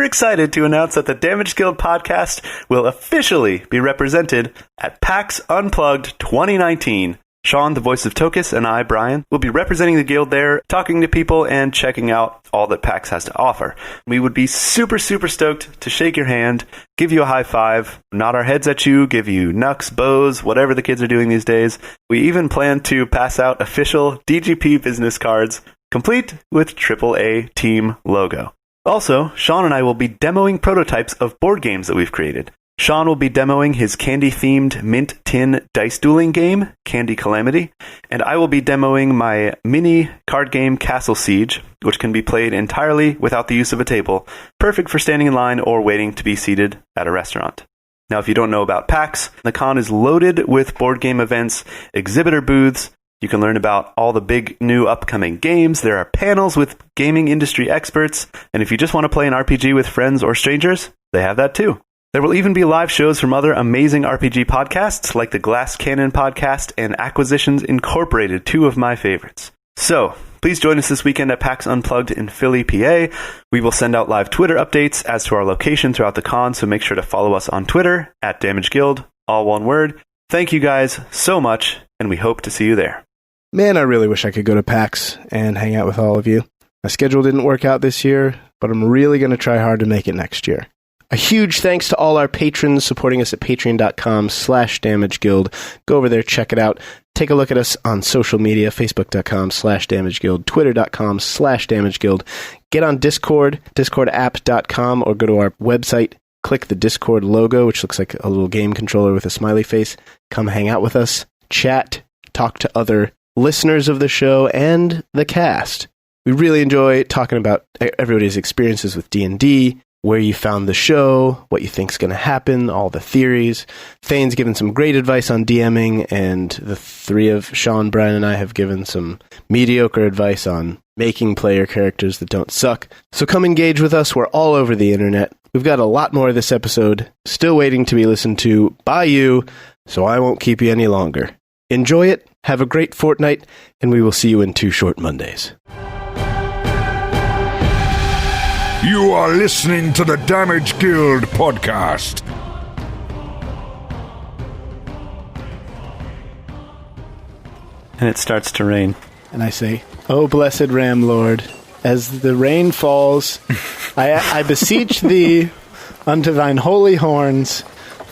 excited to announce that the Damage Guild podcast will officially be represented at PAX Unplugged 2019. Sean, the voice of Tokas, and I, Brian, will be representing the guild there, talking to people and checking out all that PAX has to offer. We would be super stoked to shake your hand, give you a high five, nod our heads at you, give you knucks, bows, whatever the kids are doing these days. We even plan to pass out official DGP business cards, complete with AAA team logo. Also, Sean and I will be demoing prototypes of board games that we've created. Sean will be demoing his candy-themed mint tin dice dueling game, Candy Calamity, and I will be demoing my mini card game Castle Siege, which can be played entirely without the use of a table, perfect for standing in line or waiting to be seated at a restaurant. Now, if you don't know about PAX, the con is loaded with board game events, exhibitor booths. You can learn about all the big new upcoming games. There are panels with gaming industry experts, and if you just want to play an RPG with friends or strangers, they have that too. There will even be live shows from other amazing RPG podcasts like the Glass Cannon podcast and Acquisitions Incorporated, 2 of my favorites. So, please join us this weekend at PAX Unplugged in Philly, PA. We will send out live Twitter updates as to our location throughout the con, so make sure to follow us on Twitter at Damage Guild, all one word. Thank you guys so much, and we hope to see you there. Man, I really wish I could go to PAX and hang out with all of you. My schedule didn't work out this year, but I'm really going to try hard to make it next year. A huge thanks to all our patrons supporting us at patreon.com/damageguild. Go over there, check it out. Take a look at us on social media, facebook.com/damageguild, twitter.com/damageguild. Get on Discord, discordapp.com, or go to our website, click the Discord logo, which looks like a little game controller with a smiley face. Come hang out with us, chat, talk to other listeners of the show and the cast. We really enjoy talking about everybody's experiences with D&D, where you found the show, what you think's going to happen, all the theories. Thane's given some great advice on DMing, and the three of Sean, Brian, and I have given some mediocre advice on making player characters that don't suck. So come engage with us. We're all over the internet. We've got a lot more of this episode still waiting to be listened to by you, so I won't keep you any longer. Enjoy it, have a great fortnight, and we will see you in 2 short Mondays. You are listening to the Damage Guild podcast. And it starts to rain. And I say, "O blessed Ram Lord, as the rain falls, I beseech thee unto thine holy horns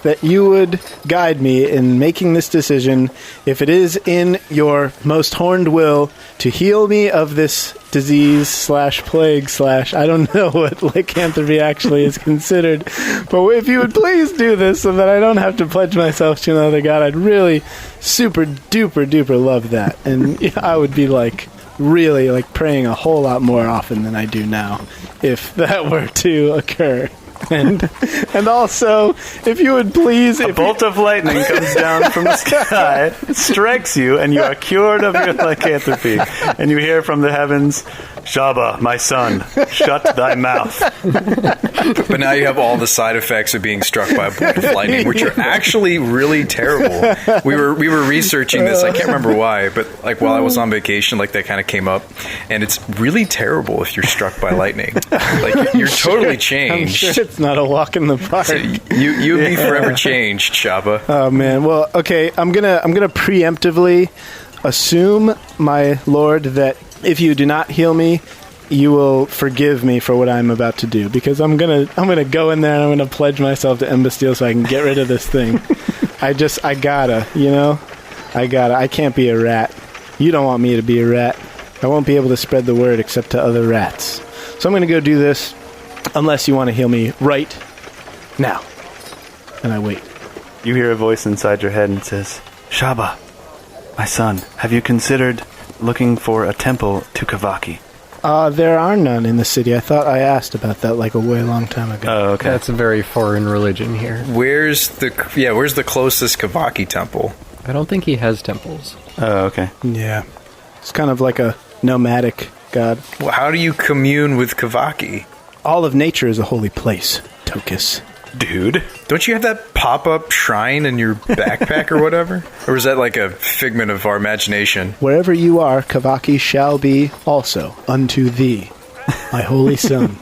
that you would guide me in making this decision, if it is in your most horned will, to heal me of this disease / plague / I don't know what lycanthropy actually is considered, but if you would please do this so that I don't have to pledge myself to another god, I'd really super duper duper love that. And I would be really praying a whole lot more often than I do now if that were to occur. And also, if you would please... A bolt of lightning comes down from the sky, strikes you, and you are cured of your lycanthropy. And you hear from the heavens, Shabba, my son, shut thy mouth. But now you have all the side effects of being struck by a bolt of lightning, which are actually really terrible. We were researching this. I can't remember why, but while I was on vacation, that kind of came up. And it's really terrible if you're struck by lightning. You're totally changed. I'm sure it's not a walk in the park. So you would be forever changed, Shabba. Oh man. Well, okay. I'm gonna preemptively assume, my lord, that if you do not heal me, you will forgive me for what I'm about to do, because I'm gonna go in there and I'm gonna pledge myself to Embastille so I can get rid of this thing. I gotta. I can't be a rat. You don't want me to be a rat. I won't be able to spread the word except to other rats. So I'm gonna go do this, unless you want to heal me right now. And I wait. You hear a voice inside your head and it says, Shabba, my son, have you considered looking for a temple to Kavaki? There are none in the city. I thought I asked about that a way long time ago. Oh, okay. That's a very foreign religion here. Where's the closest Kavaki temple? I don't think he has temples. Oh, okay. Yeah. It's kind of like a nomadic god. Well, how do you commune with Kavaki? All of nature is a holy place, Tokas. Dude, don't you have that pop-up shrine in your backpack or whatever? Or is that a figment of our imagination? Wherever you are, Kavaki shall be also unto thee, my holy son.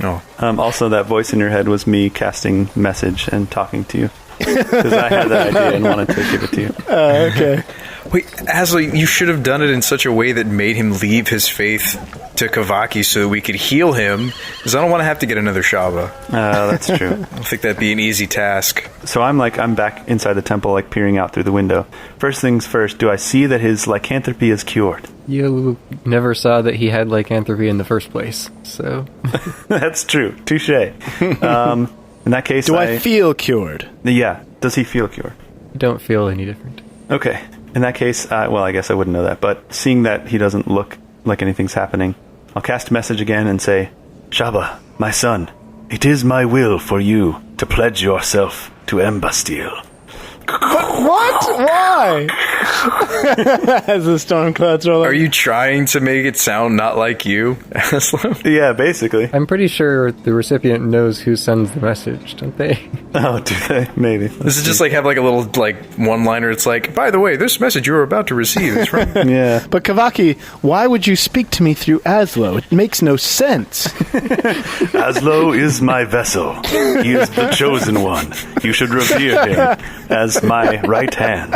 Oh. Also, that voice in your head was me casting message and talking to you. Because I had that idea and wanted to give it to you. Okay. Wait, Azlo, you should have done it in such a way that made him leave his faith to Kavaki so we could heal him, because I don't want to have to get another Shabba. That's true. I don't think that'd be an easy task. So I'm back inside the temple, peering out through the window. First things first, do I see that his lycanthropy is cured? You never saw that he had lycanthropy in the first place, so... That's true. Touché. In that case, Do I feel cured? Yeah. Does he feel cured? Don't feel any different. Okay. In that case, I guess I wouldn't know that, but seeing that he doesn't look like anything's happening, I'll cast a message again and say, Shabba, my son, it is my will for you to pledge yourself to Embastille. What? Why? As the storm clouds roll up. Are you trying to make it sound not like you, Azlo? Yeah, basically. I'm pretty sure the recipient knows who sends the message, don't they? Oh, do they? Maybe. This is just like have like a little like one-liner. It's like, by the way, this message you're about to receive is from... Yeah. But Kavaki, why would you speak to me through Azlo? It makes no sense. Azlo is my vessel. He is the chosen one. You should revere him as my right hand.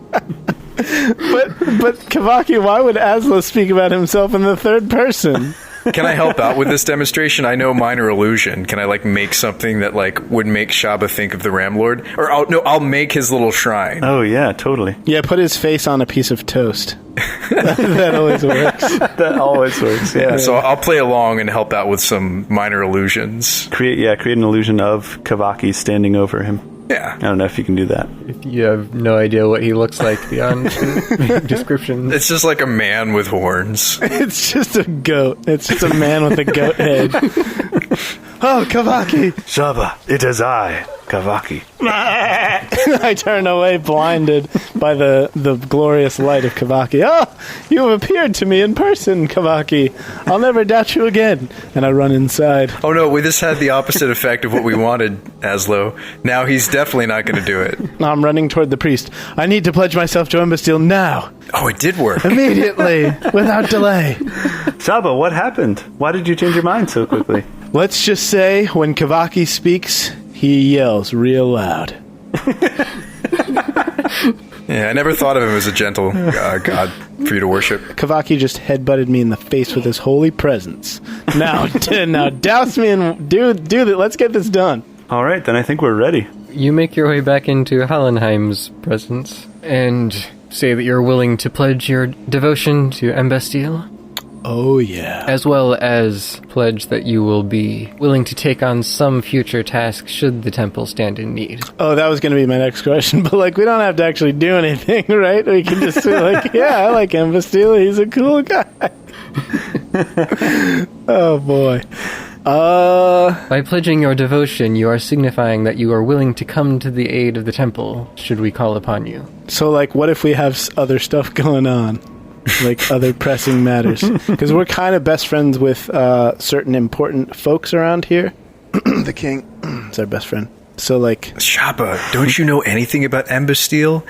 But Kavaki, why would Azlo speak about himself in the third person? Can I help out with this demonstration? I know minor illusion. Can I like make something that like would make Shabba think of the Ram Lord? Or I'll make his little shrine. Oh, yeah, totally. Yeah, put his face on a piece of toast. That always works. That always works, yeah. So I'll play along and help out with some minor illusions. Create an illusion of Kavaki standing over him. Yeah. I don't know if you can do that. If you have no idea what he looks like beyond descriptions. It's just like a man with horns. It's just a goat. It's just a man with a goat head. Oh, Kavaki! Shabba, it is I, Kavaki. I turn away, blinded by the glorious light of Kavaki. Oh, you have appeared to me in person, Kavaki. I'll never doubt you again. And I run inside. Oh no, this had the opposite effect of what we wanted, Azlo. Now he's definitely not going to do it. I'm running toward the priest. I need to pledge myself to Embastille now. Oh, it did work. Immediately, without delay. Shabba, what happened? Why did you change your mind so quickly? Let's just say, when Kavaki speaks, he yells real loud. Yeah, I never thought of him as a gentle god for you to worship. Kavaki just headbutted me in the face with his holy presence. Now douse me and do that. Let's get this done. All right, then I think we're ready. You make your way back into Hallenheim's presence and say that you're willing to pledge your devotion to Embastille. Oh, yeah. As well as pledge that you will be willing to take on some future task should the temple stand in need. Oh, that was going to be my next question, but, like, we don't have to actually do anything, right? We can just be like, yeah, I like Embastille, he's a cool guy. Oh, boy. By pledging your devotion, you are signifying that you are willing to come to the aid of the temple should we call upon you. So, like, what if we have other stuff going on? Like other pressing matters, because we're kind of best friends with certain important folks around here. The king is our best friend. So, like, Shabba, don't you know anything about Embastille?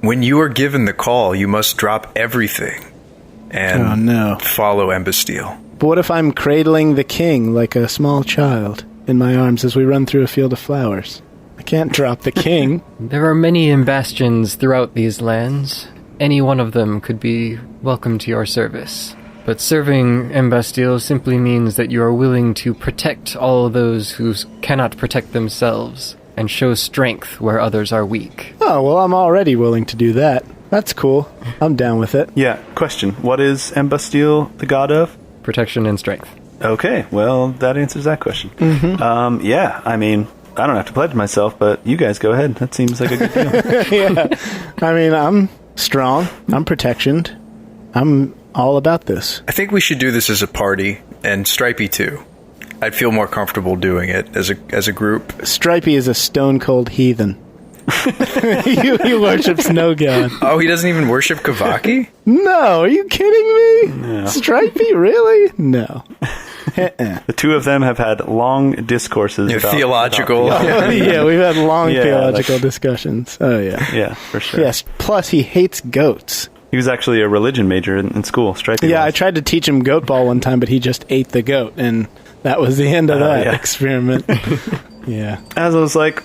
When you are given the call, you must drop everything and follow Embastille. But what if I'm cradling the king like a small child in my arms as we run through a field of flowers? I can't drop the king. There are many bastions throughout these lands. Any one of them could be welcome to your service. But serving Embastille simply means that you are willing to protect all those who cannot protect themselves, and show strength where others are weak. Oh, well, I'm already willing to do that. That's cool. I'm down with it. Yeah, question. What is Embastille the god of? Protection and strength. Okay, well, that answers that question. Mm-hmm. Yeah, I mean, I don't have to pledge myself, but you guys go ahead. That seems like a good deal. Yeah. I mean, I'm strong. I'm protectioned. I'm all about this. I think we should do this as a party, and Stripey too. I'd feel more comfortable doing it as a group. Stripey is a stone-cold heathen. he worships no god. Oh, he doesn't even worship Kavaki? No, are you kidding me? No. Stripey, really? No. The two of them have had long discourses about theological. Yeah, we've had long theological discussions. Oh, yeah. Yeah, for sure. Yes, plus he hates goats. He was actually a religion major in school, Stripey. Yeah, was. I tried to teach him goat ball one time, but he just ate the goat, and that was the end of that experiment. Yeah. As I was like,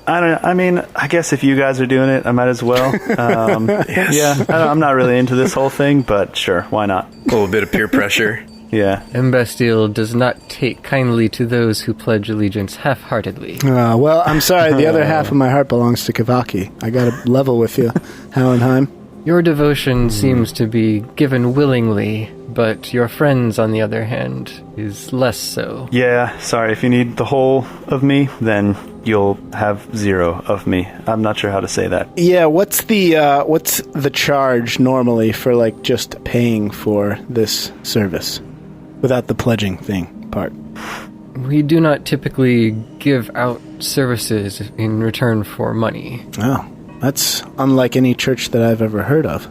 I guess if you guys are doing it, I might as well. Yes. Yeah, I'm not really into this whole thing, but sure, why not? A little bit of peer pressure. Yeah. Embastille does not take kindly to those who pledge allegiance half-heartedly. Well, I'm sorry, the other half of my heart belongs to Kavaki. I gotta level with you, Hallenheim. Your devotion seems to be given willingly, but your friends, on the other hand, is less so. Yeah, sorry, if you need the whole of me, then you'll have zero of me. I'm not sure how to say that. Yeah, what's the charge normally for, like, just paying for this service? Without the pledging thing part. We do not typically give out services in return for money. Oh, that's unlike any church that I've ever heard of.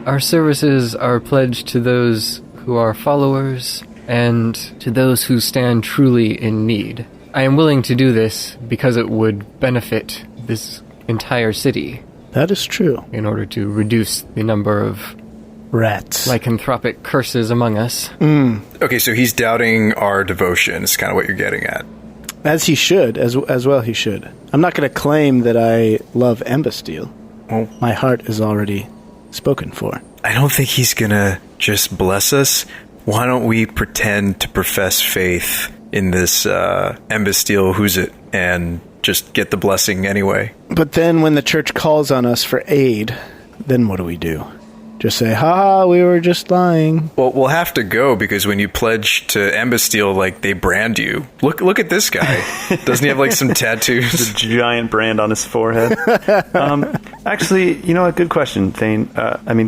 Our services are pledged to those who are followers and to those who stand truly in need. I am willing to do this because it would benefit this entire city. That is true. In order to reduce the number of rats, lycanthropic curses among us. Okay, so he's doubting our devotion, is kind of what you're getting at. As he should, as well he should. I'm not going to claim that I love Embastille. Well, my heart is already spoken for. I don't think he's going to just bless us. Why don't we pretend to profess faith in this Embastille who's it, and just get the blessing anyway? But then when the church calls on us for aid, then what do we do? Just say, ha, we were just lying. Well, we'll have to go, because when you pledge to Embastille, like, they brand you. Look at this guy. Doesn't he have, like, some tattoos? The giant brand on his forehead. Actually, you know what? Good question, Thane.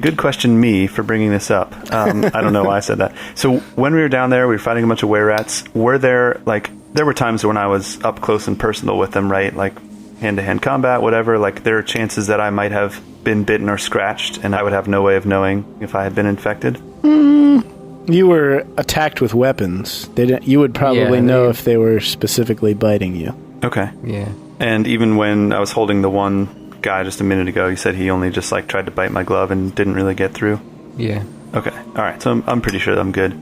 Good question me for bringing this up. I don't know why I said that. So when we were down there, we were fighting a bunch of were-rats. There were times when I was up close and personal with them, right? Like, hand-to-hand combat, whatever. Like, there are chances that I might have been bitten or scratched, and I would have no way of knowing if I had been infected. You were attacked with weapons. You would probably know if they were specifically biting you. Okay. Yeah. And even when I was holding the one guy just a minute ago, he said he only just tried to bite my glove and didn't really get through. Yeah. Okay. All right. So I'm pretty sure I'm good.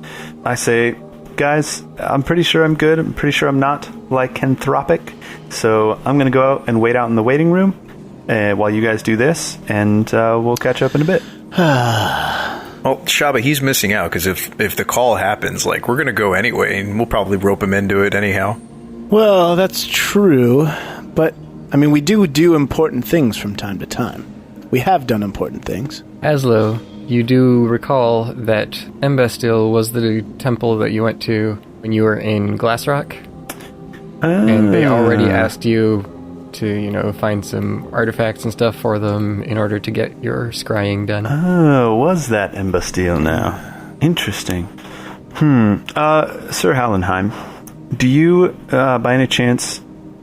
I say, guys, I'm pretty sure I'm good. I'm pretty sure I'm not lycanthropic. So I'm going to go out and wait out in the waiting room while you guys do this, and we'll catch up in a bit. Well, Shabba, he's missing out, because if the call happens, we're going to go anyway, and we'll probably rope him into it anyhow. Well, that's true, but, we do important things from time to time. We have done important things. Azlo, you do recall that Embastille was the temple that you went to when you were in Glassrock? And they already asked you to, find some artifacts and stuff for them in order to get your scrying done. Oh, was that Embastille now? Interesting. Sir Hallenheim, do you, by any chance,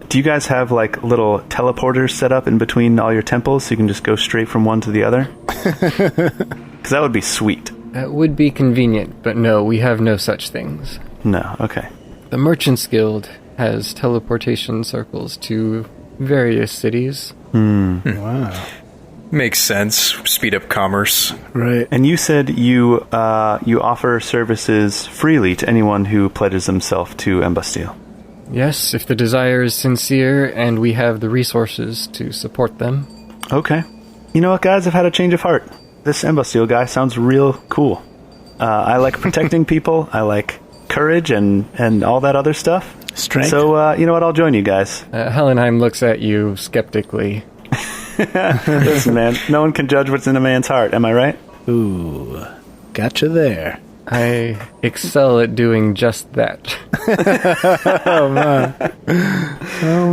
do you guys have, little teleporters set up in between all your temples so you can just go straight from one to the other? Because that would be sweet. That would be convenient, but no, we have no such things. No, okay. The Merchants Guild has teleportation circles to various cities. Wow. Makes sense. Speed up commerce. Right. And you said you offer services freely to anyone who pledges themselves to Embastille. Yes, if the desire is sincere and we have the resources to support them. Okay. You know what, guys? I've had a change of heart. This Embastille guy sounds real cool. I like protecting people. I like courage and all that other stuff. Strength. So, you know what? I'll join you guys. Hallenheim looks at you skeptically. Listen, man, no one can judge what's in a man's heart. Am I right? Ooh, gotcha there. I excel at doing just that. Oh,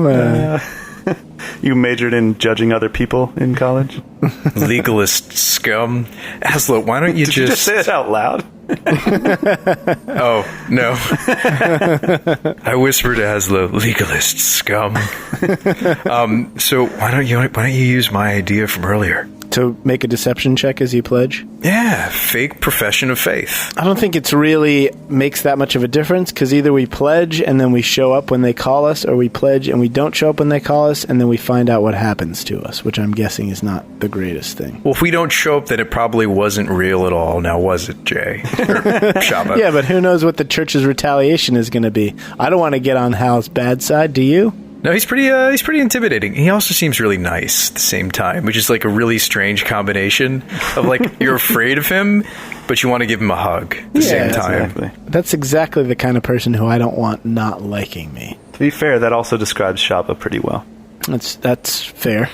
man. You majored in judging other people in college? Legalist scum. Aslo, why don't you Did you just say it out loud? Oh, no. I whispered to Azlo, legalist scum. So why don't you use my idea from earlier? To make a deception check as you pledge? Yeah, fake profession of faith. I don't think it's really makes that much of a difference, because either we pledge and then we show up when they call us, or we pledge and we don't show up when they call us, and then we find out what happens to us, which I'm guessing is not the greatest thing. Well, if we don't show up, then it probably wasn't real at all. Now, was it, Jay? Or Shabba? Yeah, but who knows what the church's retaliation is going to be. I don't want to get on Hal's bad side, do you? No, he's pretty intimidating. He also seems really nice at the same time, which is a really strange combination of you're afraid of him, but you want to give him a hug at the same time. Exactly. That's exactly the kind of person who I don't want not liking me. To be fair, that also describes Shabba pretty well. That's fair.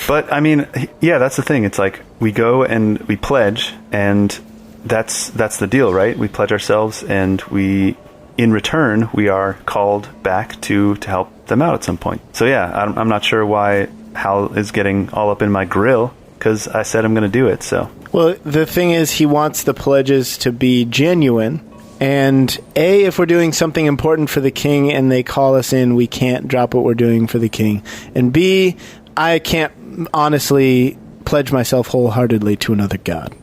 But, that's the thing. It's we go and we pledge, and that's the deal, right? We pledge ourselves, and in return, we are called back to help them out at some point. So yeah, I'm not sure why Hal is getting all up in my grill, because I said I'm going to do it, so. Well, the thing is, he wants the pledges to be genuine, And A, if we're doing something important for the king and they call us in, we can't drop what we're doing for the king. And B, I can't honestly pledge myself wholeheartedly to another god.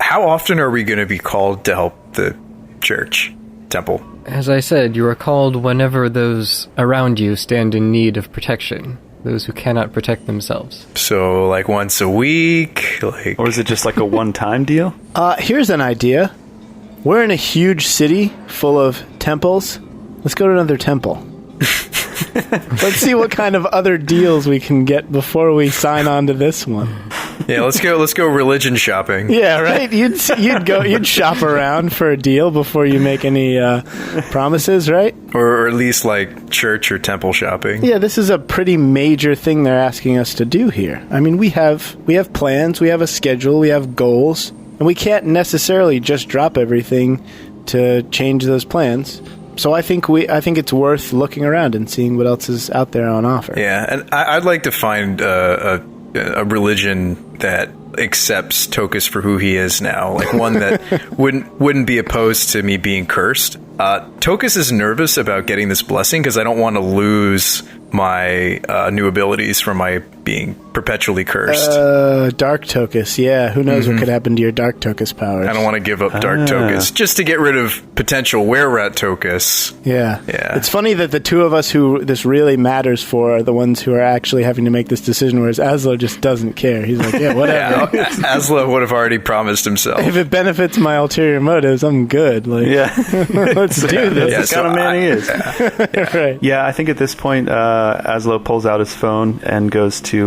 How often are we going to be called to help the church, temple? As I said, you are called whenever those around you stand in need of protection. Those who cannot protect themselves. So, like once a week? Or is it just like a one-time deal? Here's an idea. We're in a huge city full of temples. Let's go to another temple. Let's see what kind of other deals we can get before we sign on to this one. Yeah, let's go religion shopping. Yeah, right? You'd shop around for a deal before you make any promises, right? Or at least like church or temple shopping. Yeah, this is a pretty major thing they're asking us to do here. I mean, we have plans, we have a schedule, we have goals, and we can't necessarily just drop everything to change those plans. So I think it's worth looking around and seeing what else is out there on offer. Yeah, and I'd like to find a religion that accepts Tokas for who he is now, like one that wouldn't be opposed to me being cursed. Tokas is nervous about getting this blessing because I don't want to lose my new abilities from my being perpetually cursed. Dark Tokas, yeah. Who knows what could happen to your Dark Tokas powers? I don't want to give up Dark Tokas just to get rid of potential were-rat Tokas. Yeah. It's funny that the two of us who this really matters for are the ones who are actually having to make this decision, whereas Azlo just doesn't care. He's like, yeah, whatever. Yeah, Azlo would have already promised himself. If it benefits my ulterior motives, I'm good. Like, let's do this. That's the kind of man he is. Right. Yeah, I think at this point, Azlo pulls out his phone and goes to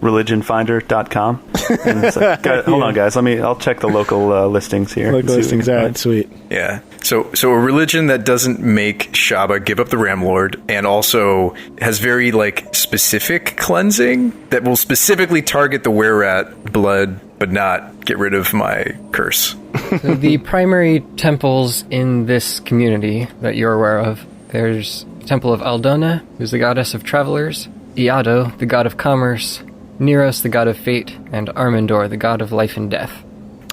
religionfinder.com. And it's like, hold on, guys. I'll check the local listings here. Local listings, all right, sweet. Yeah. So a religion that doesn't make Shabba give up the Ram Lord and also has very specific cleansing that will specifically target the were-rat blood but not get rid of my curse. So the primary temples in this community that you're aware of, there's the Temple of Aldona, who's the goddess of travelers, Iado, the god of commerce, Neros, the god of fate, and Armandor, the god of life and death.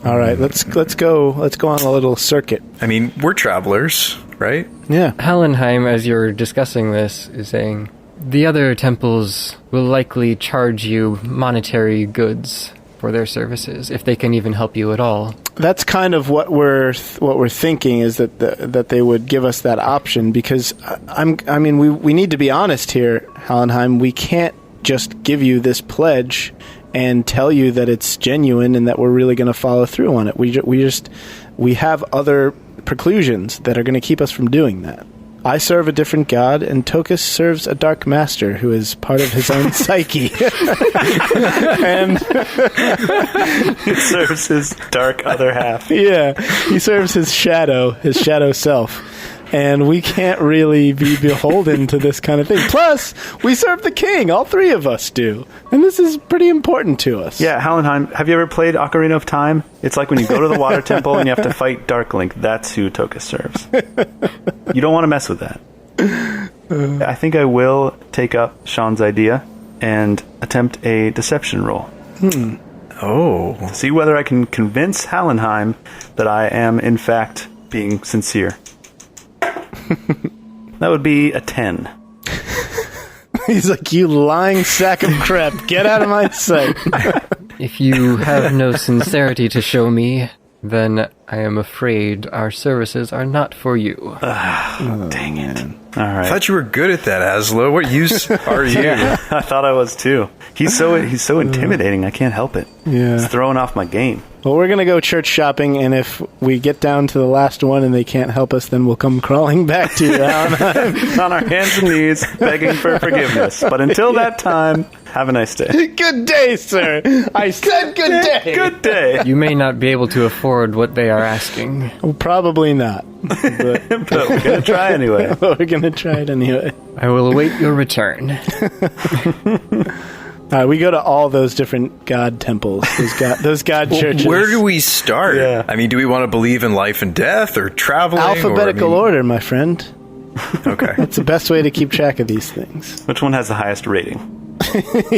All right, let's go on a little circuit. I mean, we're travelers, right? Yeah. Hallenheim, as you're discussing this, is saying, the other temples will likely charge you monetary goods for their services, if they can even help you at all. That's kind of what we're thinking, is that they would give us that option, because we need to be honest here, Hallenheim. We can't just give you this pledge and tell you that it's genuine and that we're really going to follow through on it. We have other preclusions that are going to keep us from doing that. I serve a different god, and Tokas serves a dark master who is part of his own psyche. And he serves his dark other half. Yeah, he serves his shadow self. And we can't really be beholden to this kind of thing. Plus, we serve the king. All three of us do. And this is pretty important to us. Yeah, Hallenheim, have you ever played Ocarina of Time? It's like when you go to the water temple and you have to fight Dark Link. That's who Tokas serves. You don't want to mess with that. I think I will take up Sean's idea and attempt a deception roll. Oh. To see whether I can convince Hallenheim that I am, in fact, being sincere. That would be a 10. He's like, you lying sack of crap. Get out of my sight. If you have no sincerity to show me, then I am afraid our services are not for you. Dang it. All right. I thought you were good at that, Azlo. What use are you? I thought I was too. He's so intimidating. I can't help it. Yeah. It's throwing off my game. Well, we're going to go church shopping, and if we get down to the last one and they can't help us, then we'll come crawling back to you, Alan. On our hands and knees, begging for forgiveness. But until that time, have a nice day. Good day, sir. I said good day. Good day. You may not be able to afford what they are asking. Well, probably not. But we're going to try anyway. We're going to try it anyway. I will await your return. We go to all those different god temples, those god churches. Where do we start? Yeah. I mean, do we want to believe in life and death or traveling? Alphabetical order, my friend. Okay. That's the best way to keep track of these things. Which one has the highest rating?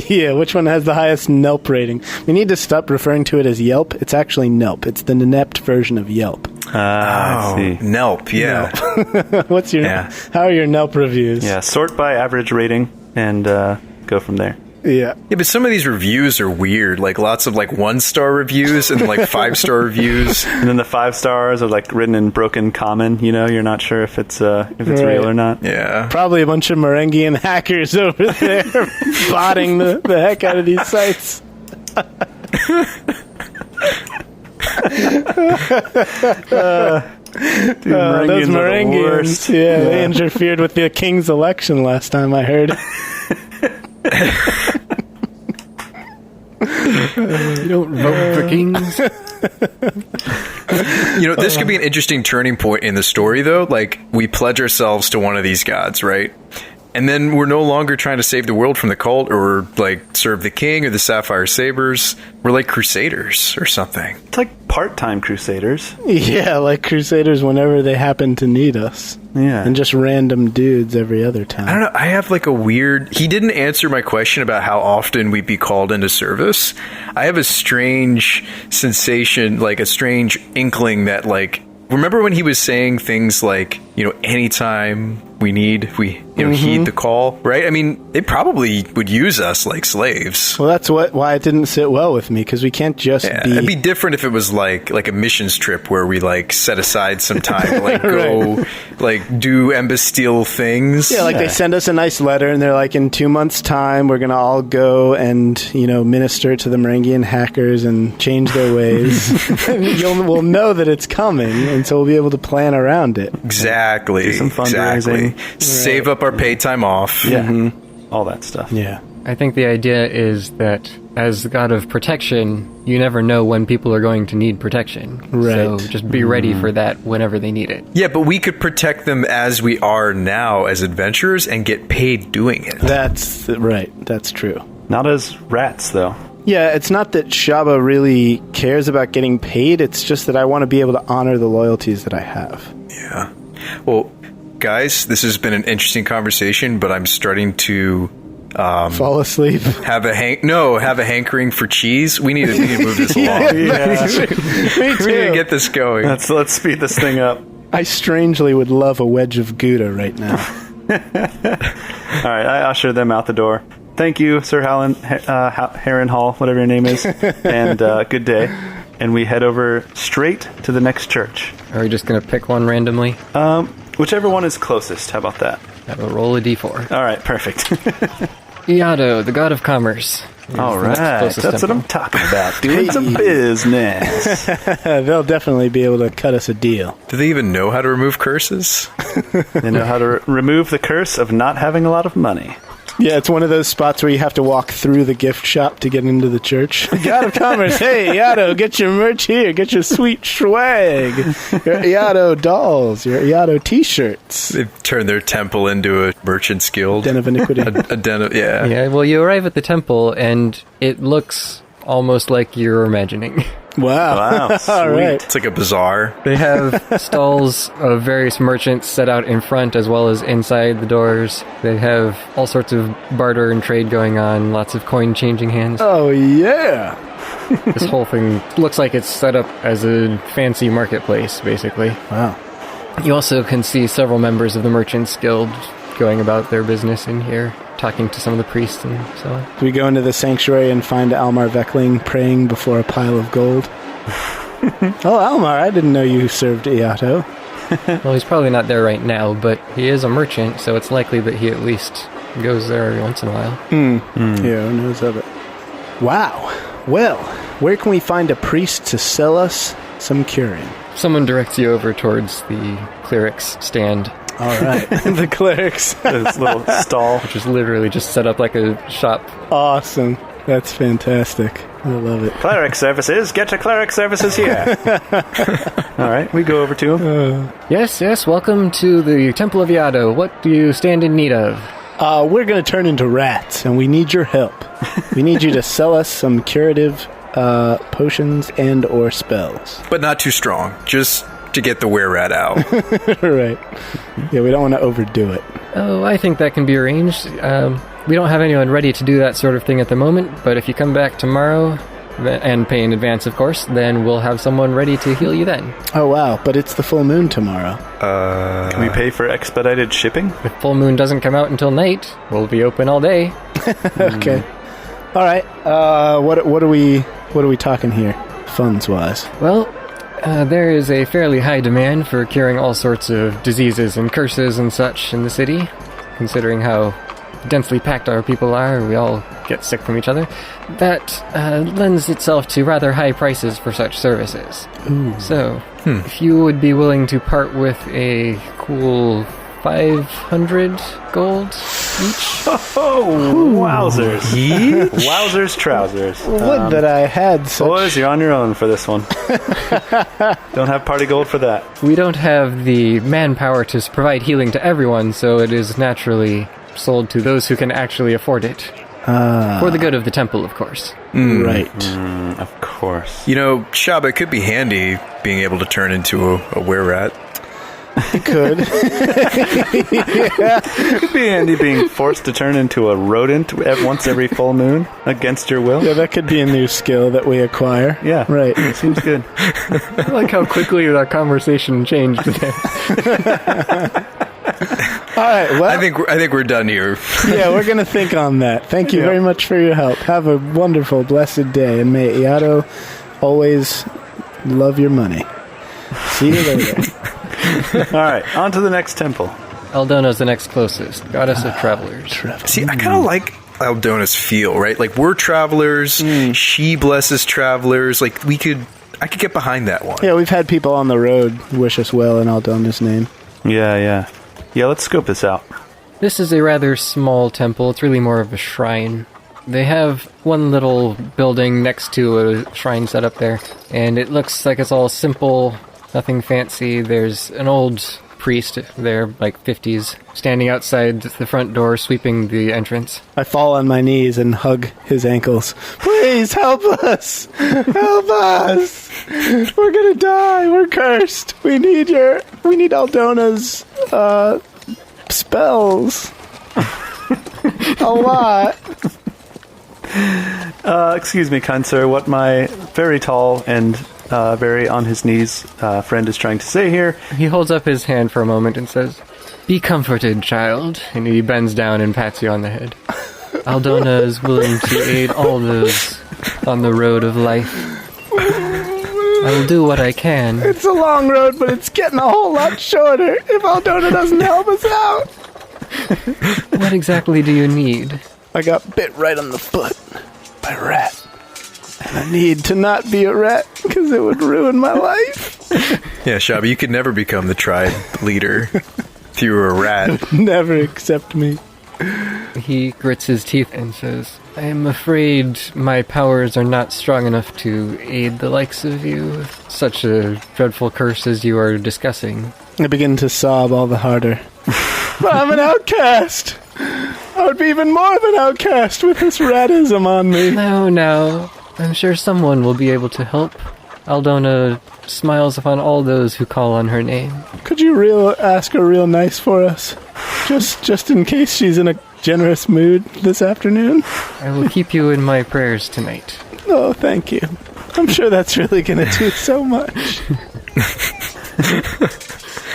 Yeah, which one has the highest Nelp rating? We need to stop referring to it as Yelp. It's actually Nelp. It's the inept version of Yelp. I see. Nelp, yeah. What's your? Yeah. How are your Nelp reviews? Yeah, sort by average rating and go from there. Yeah. Yeah, but some of these reviews are weird. Like lots of like 1-star reviews and like 5-star reviews. And then the 5 stars are like written in broken common. You know, you're not sure if it's real or not. Yeah. Probably a bunch of Merengian hackers over there botting the heck out of these sites. Dude, those Merengians are the Merengians, worst. yeah, they interfered with the king's election last time I heard. You don't vote for kings. You know, this could be an interesting turning point in the story, though. Like, we pledge ourselves to one of these gods, right? And then we're no longer trying to save the world from the cult or, like, serve the king or the Sapphire Sabers. We're like crusaders or something. It's like part-time crusaders. Yeah, like crusaders whenever they happen to need us. Yeah. And just random dudes every other time. I don't know. I have, like, a weird... He didn't answer my question about how often we'd be called into service. I have a strange sensation, like, a strange inkling that, like... Remember when he was saying things like, you know, anytime we heed the call, right? I mean, they probably would use us like slaves. Well, that's why it didn't sit well with me, because we can't just be... It'd be different if it was like a missions trip where we like set aside some time to like go like do embastille things. Yeah, like they send us a nice letter and they're like, in 2 months' time, we're going to all go and, you know, minister to the Merengian hackers and change their ways. We'll know that it's coming, and so we'll be able to plan around it. Exactly. Do some fundraising. Exactly. Save up our paid time off. Yeah. All that stuff. Yeah. I think the idea is that as the god of protection, you never know when people are going to need protection. Right. So just be ready for that whenever they need it. Yeah, but we could protect them as we are now as adventurers and get paid doing it. That's right. That's true. Not as rats, though. Yeah, it's not that Shabba really cares about getting paid. It's just that I want to be able to honor the loyalties that I have. Yeah. Well, guys, this has been an interesting conversation, but I'm starting to fall asleep. Have a hankering for cheese. We need to move this along. Me too. We need to get this going. Let's speed this thing up. I strangely would love a wedge of Gouda right now. All right, I usher them out the door. Thank you, Sir Heron Hall, whatever your name is, and good day. And we head over straight to the next church. Are we just going to pick one randomly? Whichever one is closest. How about that? Have a roll a d4. All right, perfect. Iato, the god of commerce. All right, that's temple. what I'm talking about. Doing some business. They'll definitely be able to cut us a deal. Do they even know how to remove curses? They know how to remove the curse of not having a lot of money. Yeah, it's one of those spots where you have to walk through the gift shop to get into the church. God of Commerce, hey, Iato, get your merch here. Get your sweet swag. Your Iato dolls, your Iato t-shirts. They've turned their temple into a merchant's guild. Den of iniquity. A den of, yeah. Yeah, well, you arrive at the temple, and it looks almost like you're imagining. Wow. Sweet. All right. It's like a bazaar. They have stalls of various merchants set out in front as well as inside the doors. They have all sorts of barter and trade going on, lots of coin changing hands. Oh, yeah. This whole thing looks like it's set up as a fancy marketplace, basically. Wow. You also can see several members of the Merchants Guild going about their business in here, talking to some of the priests and so on. We go into the sanctuary and find Almar Veckling praying before a pile of gold. Oh, Almar, I didn't know you served Iato. Well, he's probably not there right now, but he is a merchant, so it's likely that he at least goes there every once in a while. Yeah, who knows of it? Wow. Well, where can we find a priest to sell us some curing? Someone directs you over towards the cleric's stand, All right. The clerics. This little stall. which is literally just set up like a shop. Awesome. That's fantastic. I love it. Cleric services. Get your cleric services here. All right, we go over to him. Yes, welcome to the Temple of Iato. What do you stand in need of? We're going to turn into rats, and we need your help. We need you to sell us some curative potions and or spells. But not too strong. Just to get the were-rat out. Right. Yeah, we don't want to overdo it. Oh, I think that can be arranged. We don't have anyone ready to do that sort of thing at the moment, but if you come back tomorrow, and pay in advance, of course, then we'll have someone ready to heal you then. Oh, wow. But it's the full moon tomorrow. Can we pay for expedited shipping? If full moon doesn't come out until night, we'll be open all day. Okay. All right. What are we talking here, funds-wise? Well, there is a fairly high demand for curing all sorts of diseases and curses and such in the city, considering how densely packed our people are. We all get sick from each other. That lends itself to rather high prices for such services. Ooh. So, if you would be willing to part with a cool 500 gold each? Oh, wowzers. Wowzers trousers. Would that I had such... Boys, you're on your own for this one. Don't have party gold for that. We don't have the manpower to provide healing to everyone, so it is naturally sold to those who can actually afford it. For the good of the temple, of course. Right. Of course. You know, Shabba, it could be handy being able to turn into a were-rat. It could. It could be handy being forced to turn into a rodent once every full moon against your will. Yeah, that could be a new skill that we acquire. Yeah. Right. Seems good. I like how quickly that conversation changed today. All right, well... I think we're done here. Yeah, we're going to think on that. Thank you very much for your help. Have a wonderful, blessed day, and may Iato always love your money. See you later. All right, on to the next temple. Aldona's the next closest, goddess of travelers. See, I kind of like Aldona's feel, right? Like, we're travelers, she blesses travelers. Like, I could get behind that one. Yeah, we've had people on the road wish us well in Aldona's name. Yeah, let's scope this out. This is a rather small temple. It's really more of a shrine. They have one little building next to a shrine set up there, and it looks like it's all simple, nothing fancy. There's an old priest there, like 50s, standing outside the front door, sweeping the entrance. I fall on my knees and hug his ankles. Please help us! Help us! We're gonna die! We're cursed! We need Aldona's spells. A lot. Excuse me, kind sir, what my very tall and very on his knees friend is trying to say here. He holds up his hand for a moment and says, "Be comforted, child," and he bends down and pats you on the head. Aldona is willing to aid all those on the road of life. I will do what I can. It's a long road, but it's getting a whole lot shorter if Aldona doesn't help us out. What exactly do you need? I got bit right on the foot by a rat. And I need to not be a rat, because it would ruin my life. Yeah, Shabba, you could never become the tribe leader if you were a rat. Never accept me. He grits his teeth and says, "I am afraid my powers are not strong enough to aid the likes of you. Such a dreadful curse as you are discussing." I begin to sob all the harder. But I'm an outcast! I would be even more of an outcast with this ratism on me. No. I'm sure someone will be able to help. Aldona smiles upon all those who call on her name. Could you ask her real nice for us? Just in case she's in a generous mood this afternoon? I will keep you in my prayers tonight. Oh, thank you. I'm sure that's really going to do so much.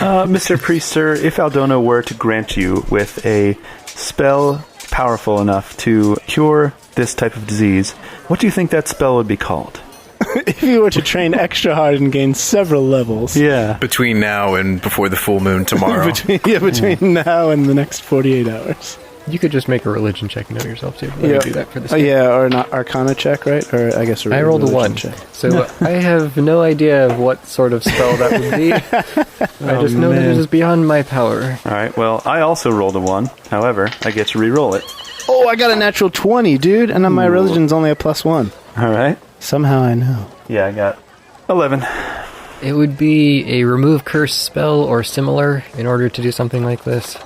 Mr. Priest, sir, if Aldona were to grant you with a spell powerful enough to cure this type of disease, what do you think that spell would be called? If you were to train extra hard and gain several levels. Yeah. Between now and before the full moon tomorrow. between now and the next 48 hours. You could just make a religion check and know yourself, too. Let me do that for this game. Yeah, or an Arcana check, right? Or I guess I rolled a 1. Check. So I have no idea of what sort of spell that would be. I just know that it is beyond my power. All right, well, I also rolled a 1. However, I get to re-roll it. Oh, I got a natural 20, dude, and then my religion's only a +1. All right. Somehow I know. Yeah, I got 11. It would be a remove curse spell or similar in order to do something like this.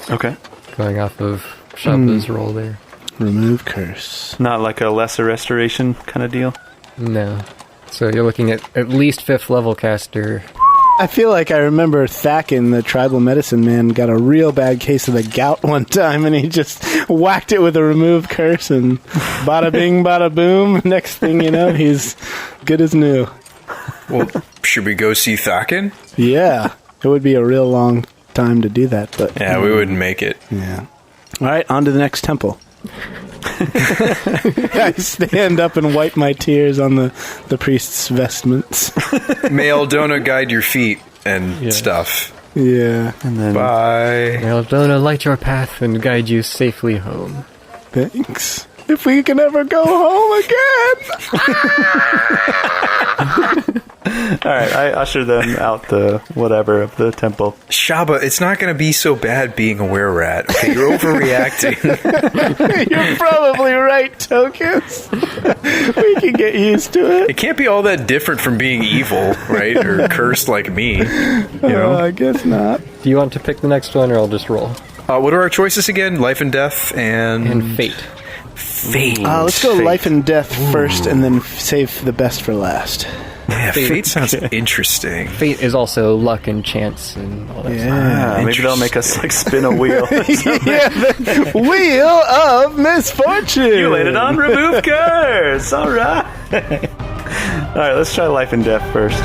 Okay. Going off of Shabba's roll there. Remove curse. Not like a lesser restoration kind of deal? No. So you're looking at least 5th level caster. I feel like I remember Thakin, the tribal medicine man, got a real bad case of the gout one time, and he just whacked it with a remove curse, and bada bing, bada boom. Next thing you know, he's good as new. Well, should we go see Thakin? Yeah, it would be a real long time to do that, but yeah, we wouldn't make it. Yeah. All right, on to the next temple. I stand up and wipe my tears on the priest's vestments. May Eldona guide your feet and stuff. Yeah. And then bye. May Eldona light your path and guide you safely home. Thanks. If we can ever go home again. Alright, I usher them out the whatever of the temple. Shabba, it's not going to be so bad being a were-rat. Okay, you're overreacting. You're probably right, Tokas. We can get used to it. It can't be all that different from being evil, right? Or cursed like me. You know? I guess not. Do you want to pick the next one, or I'll just roll? What are our choices again? Life and death and fate. Fate. Let's go life and death first, and then save the best for last. Yeah, fate sounds interesting. Fate is also luck and chance and all that stuff. Maybe they'll make us like spin a wheel. The wheel of misfortune. You landed on remove curse. All right. All right, let's try life and death first.